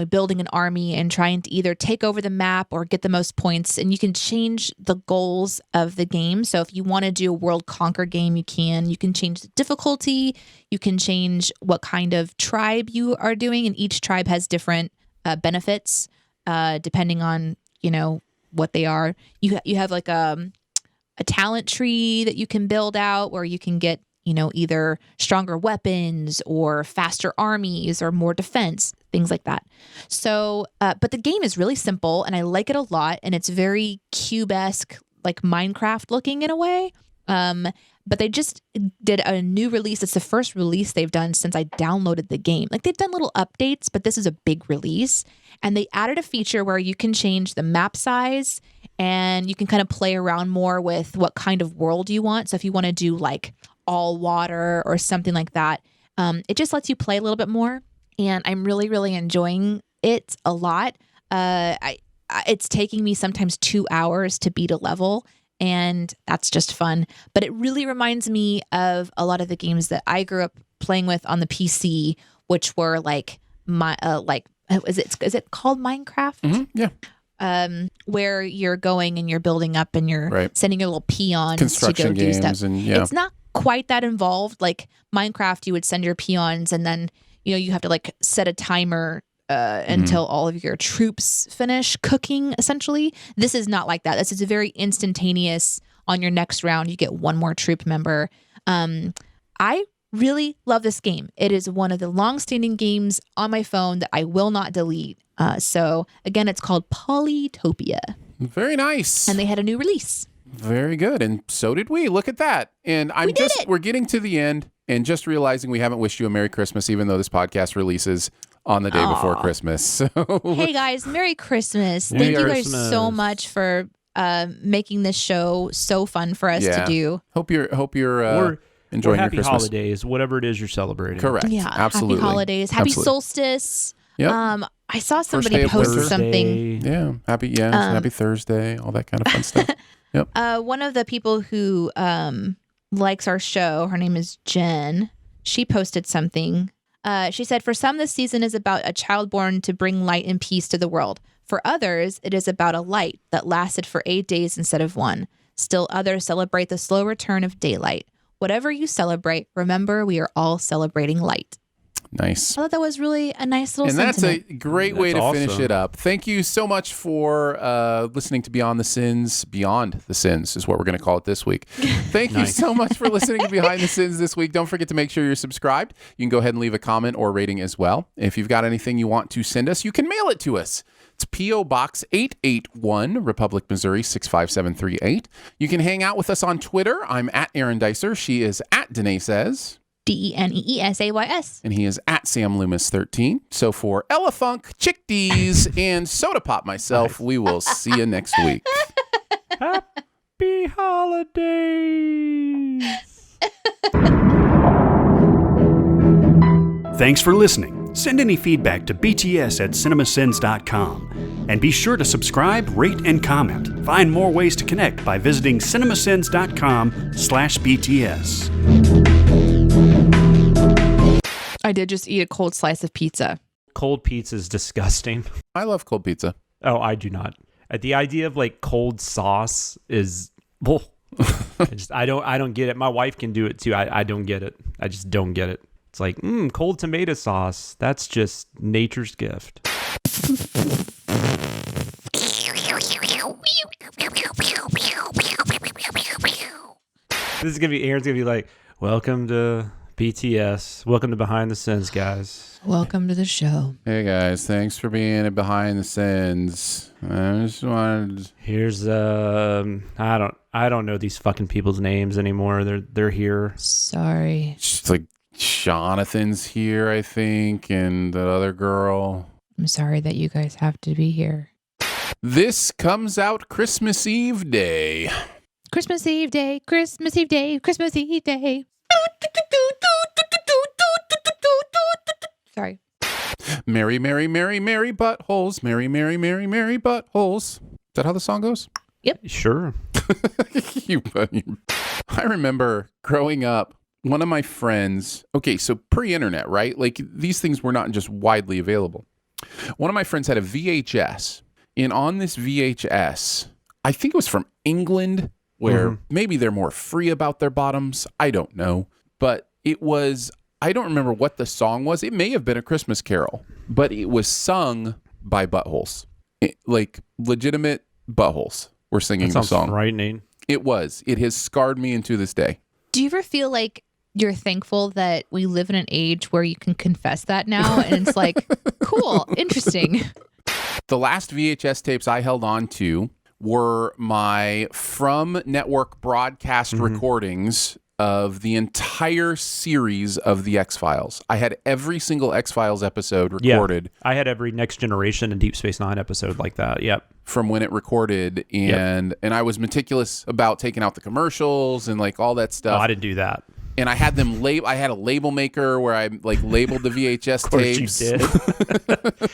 A: building an army and trying to either take over the map or get the most points, and you can change the goals of the game. So if you want to do a world conquer game, you can change the difficulty, you can change what kind of tribe you are doing, and each tribe has different benefits depending on what they are. You have like a talent tree that you can build out where you can get either stronger weapons or faster armies or more defense, things like that. So, but the game is really simple and I like it a lot. And it's very cube-esque, like Minecraft looking in a way. But they just did a new release. It's the first release they've done since I downloaded the game. Like they've done little updates, but this is a big release. And they added a feature where you can change the map size and you can kind of play around more with what kind of world you want. So if you want to do like all water or something like that, it just lets you play a little bit more. And I'm really, really enjoying it a lot. It's taking me sometimes 2 hours to beat a level, and that's just fun. But it really reminds me of a lot of the games that I grew up playing with on the PC, which were like is it called Minecraft?
B: Mm-hmm. Yeah.
A: Where you're going and you're building up and you're sending your little peons
B: construction
A: to go do
B: games,
A: stuff.
B: and
A: It's not quite that involved. Like Minecraft, you would send your peons and then you have to like set a timer until all of your troops finish cooking, essentially. This is not like that. This is a very instantaneous. On your next round, you get one more troop member. I really love this game. It is one of the long-standing games on my phone that I will not delete. So again, it's called Polytopia.
B: Very nice.
A: And they had a new release.
B: Very good. And so did we. Look at that. And we're getting to the end and just realizing we haven't wished you a Merry Christmas, even though this podcast releases on the day before Christmas. So
A: hey guys, Merry Christmas.
B: Merry
A: Thank you
B: Christmas.
A: guys so much for making this show so fun for us to do.
B: Hope you're enjoying
D: happy
B: your Christmas.
D: Holidays, whatever it is you're celebrating.
B: Correct.
A: Yeah,
B: absolutely.
A: Happy holidays. Happy solstice.
B: Yep.
A: I saw somebody post something.
B: Yeah. Happy Thursday, all that kind of fun stuff. Yep.
A: One of the people who likes our show, her name is Jen. She posted something. She said, "For some, this season is about a child born to bring light and peace to the world. For others, it is about a light that lasted for 8 days instead of 1. Still others celebrate the slow return of daylight. Whatever you celebrate, remember we are all celebrating light."
B: Nice.
A: I thought that was really a nice little
B: sentiment.
A: sentiment.
B: That's a great way to finish it up. Thank you so much for listening to Beyond the Sins. Beyond the Sins is what we're going to call it this week. Thank you so much for listening to Behind the Sins this week. Don't forget to make sure you're subscribed. You can go ahead and leave a comment or rating as well. If you've got anything you want to send us, you can mail it to us. It's P.O. Box 881, Republic, Missouri 65738. You can hang out with us on Twitter. I'm at Aaron Dicer. She is at Danae Says.
A: DENEESAYS.
B: And he is at Sam Loomis 13. So for Ella Funk, Chick D's, and Soda Pop myself, we will see you next week.
D: Happy holidays.
C: Thanks for listening. Send any feedback to bts@cinemasins.com. And be sure to subscribe, rate, and comment. Find more ways to connect by visiting cinemasins.com/BTS.
A: I did just eat a cold slice of pizza.
D: Cold pizza is disgusting.
B: I love cold pizza.
D: Oh, I do not. The idea of like cold sauce is, I don't get it. My wife can do it too. I don't get it. I just don't get it. It's like, cold tomato sauce. That's just nature's gift. This is gonna be Aaron's gonna be like, welcome to BTS. Welcome to Behind the Sins, guys.
A: Welcome to the show.
B: Hey guys, thanks for being Behind the Sins. I just wanted.
D: Here's I don't know these fucking people's names anymore. They're here.
A: Sorry.
B: It's like Jonathan's here, I think, and the other girl.
A: I'm sorry that you guys have to be here.
B: This comes out Christmas Eve day.
A: Christmas Eve day, Christmas Eve day, Christmas Eve day. Sorry.
B: Merry, merry, merry, merry buttholes. Merry, merry, merry, merry buttholes. Is that how the song goes?
A: Yep.
D: Sure.
B: I remember growing up, one of my friends, okay, so pre-internet, right? Like these things were not just widely available. One of my friends had a VHS, and on this VHS, I think it was from England, where maybe they're more free about their bottoms. I don't know. But it was, I don't remember what the song was. It may have been a Christmas carol, but it was sung by buttholes. Like legitimate buttholes were singing the song.
D: Frightening.
B: It was. It has scarred me into this day.
A: Do you ever feel like you're thankful that we live in an age where you can confess that now? And it's like, cool, interesting.
B: The last VHS tapes I held on to were my From Network broadcast recordings of the entire series of the X-Files. I had every single X-Files episode recorded.
D: Yeah, I had every Next Generation and Deep Space Nine episode like that. Yep.
B: From when it recorded, and I was meticulous about taking out the commercials and like all that stuff.
D: Oh, I didn't do that.
B: And I had them I had a label maker where I like labeled the VHS tapes.
D: You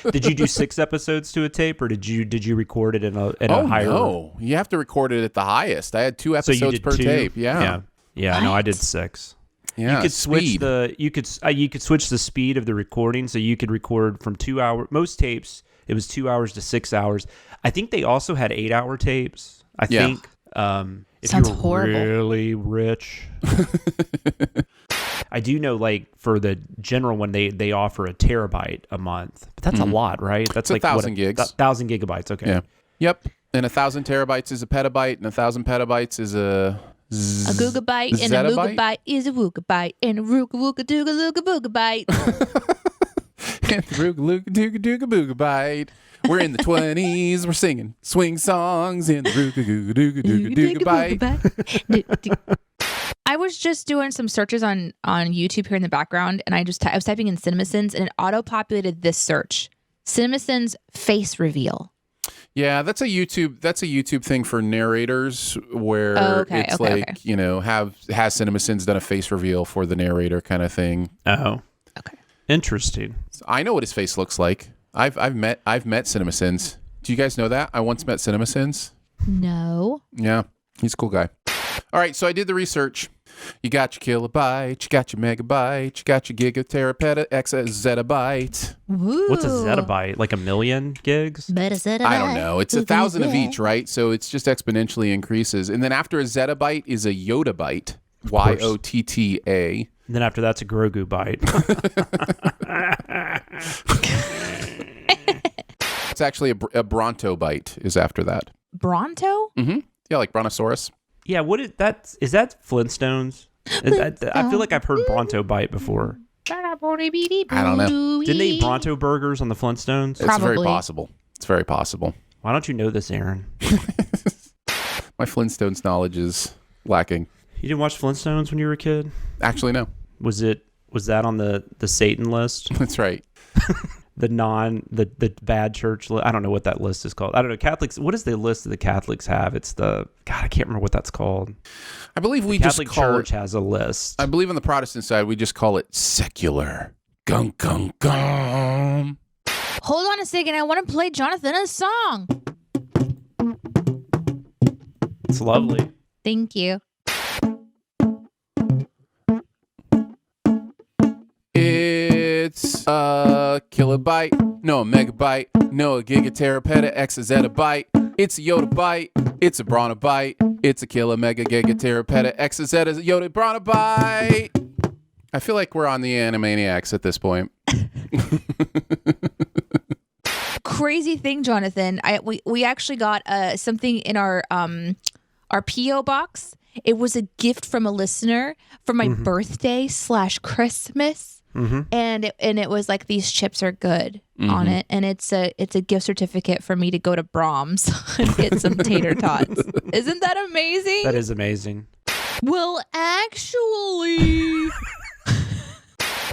D: did. Did you do 6 episodes to a tape, or did you record it in a higher?
B: No, you have to record it at the highest. I had 2 episodes per tape. Yeah.
D: No, I did 6.
B: Yeah,
D: you could switch you could switch the speed of the recording, so you could record from 2 hours. Most tapes it was 2 hours to 6 hours. I think they also had 8-hour tapes. I think. If
A: Sounds
D: you're
A: horrible.
D: Really rich. I do know, like for the general one, they offer a terabyte a month, but that's a lot, right? That's
B: it's like 1,000 gigs.
D: 1,000 gigabytes. Okay.
B: Yeah. Yep. And 1,000 terabytes is a petabyte, and 1,000 petabytes is a
A: googabyte, and a moogabyte is a woogabyte, and a rooga wooga dooga looga boogabyte.
B: And the rooga looga dooga dooga boogabyte. We're in the 20s. We're singing swing songs in the rooga dooga dooga dooga bite.
A: I was just doing some searches on YouTube here in the background, and I was typing in CinemaSins, and it auto-populated this search: CinemaSins face reveal.
B: Yeah, that's a YouTube thing for narrators where you know, has CinemaSins done a face reveal for the narrator kind of thing.
D: Oh, okay, interesting.
B: I know what his face looks like. I've met CinemaSins. Do you guys know that? I once met CinemaSins.
A: No.
B: Yeah, he's a cool guy. All right, so I did the research. You got your kilobyte, you got your megabyte, you got your gigaterapeta, exazettabyte.
A: Woo.
D: What's a zettabyte? Like 1,000,000 gigs?
B: I don't know. It's 1,000 of each, right? So it's just exponentially increases. And then after a zettabyte is a yottabyte, YOTTA.
D: And then after that's a Grogu byte.
B: It's actually a Brontobyte is after that.
A: Bronto?
B: Mm-hmm. Yeah, like Brontosaurus.
D: Yeah, what is that? Is that Flintstones? I feel like I've heard Bronto Bite before.
B: I don't know.
D: Didn't they eat Bronto burgers on the Flintstones?
B: It's very possible. It's very possible.
D: Why don't you know this, Aaron?
B: My Flintstones knowledge is lacking.
D: You didn't watch Flintstones when you were a kid?
B: Actually, no.
D: Was that on the Satan list?
B: That's right.
D: the bad church list. I don't know what that list is called. I don't know. Catholics. What is the list that the Catholics have? It's I can't remember what that's called.
B: I believe
D: the Catholic Church has a list.
B: I believe on the Protestant side we just call it secular. Gung gung gung.
A: Hold on a second. I want to play Jonathan a song.
D: It's lovely.
A: Thank you.
B: It's a kilobyte, no a megabyte, no a gigaterapeta, exazettabyte. It's a yottabyte, it's a brontobyte, it's a kilo mega gigaterapeta, exazetta yotta brontobyte. I feel like we're on the Animaniacs at this point.
A: Crazy thing, Jonathan. We actually got something in our PO box. It was a gift from a listener for my birthday / Christmas, and it was like, these chips are good on it, and it's a gift certificate for me to go to Brahms and get some tater tots. Isn't that amazing?
D: That is amazing.
A: Well, actually,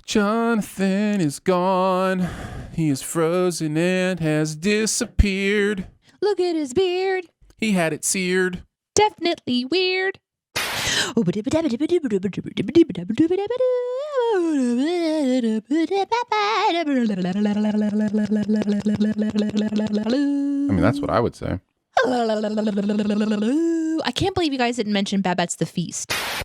B: Jonathan is gone. He is frozen and has disappeared.
A: Look at his beard.
B: He had it seared.
A: Definitely weird.
B: I mean, that's what I would say.
A: I can't believe you guys didn't mention Babette's the Feast.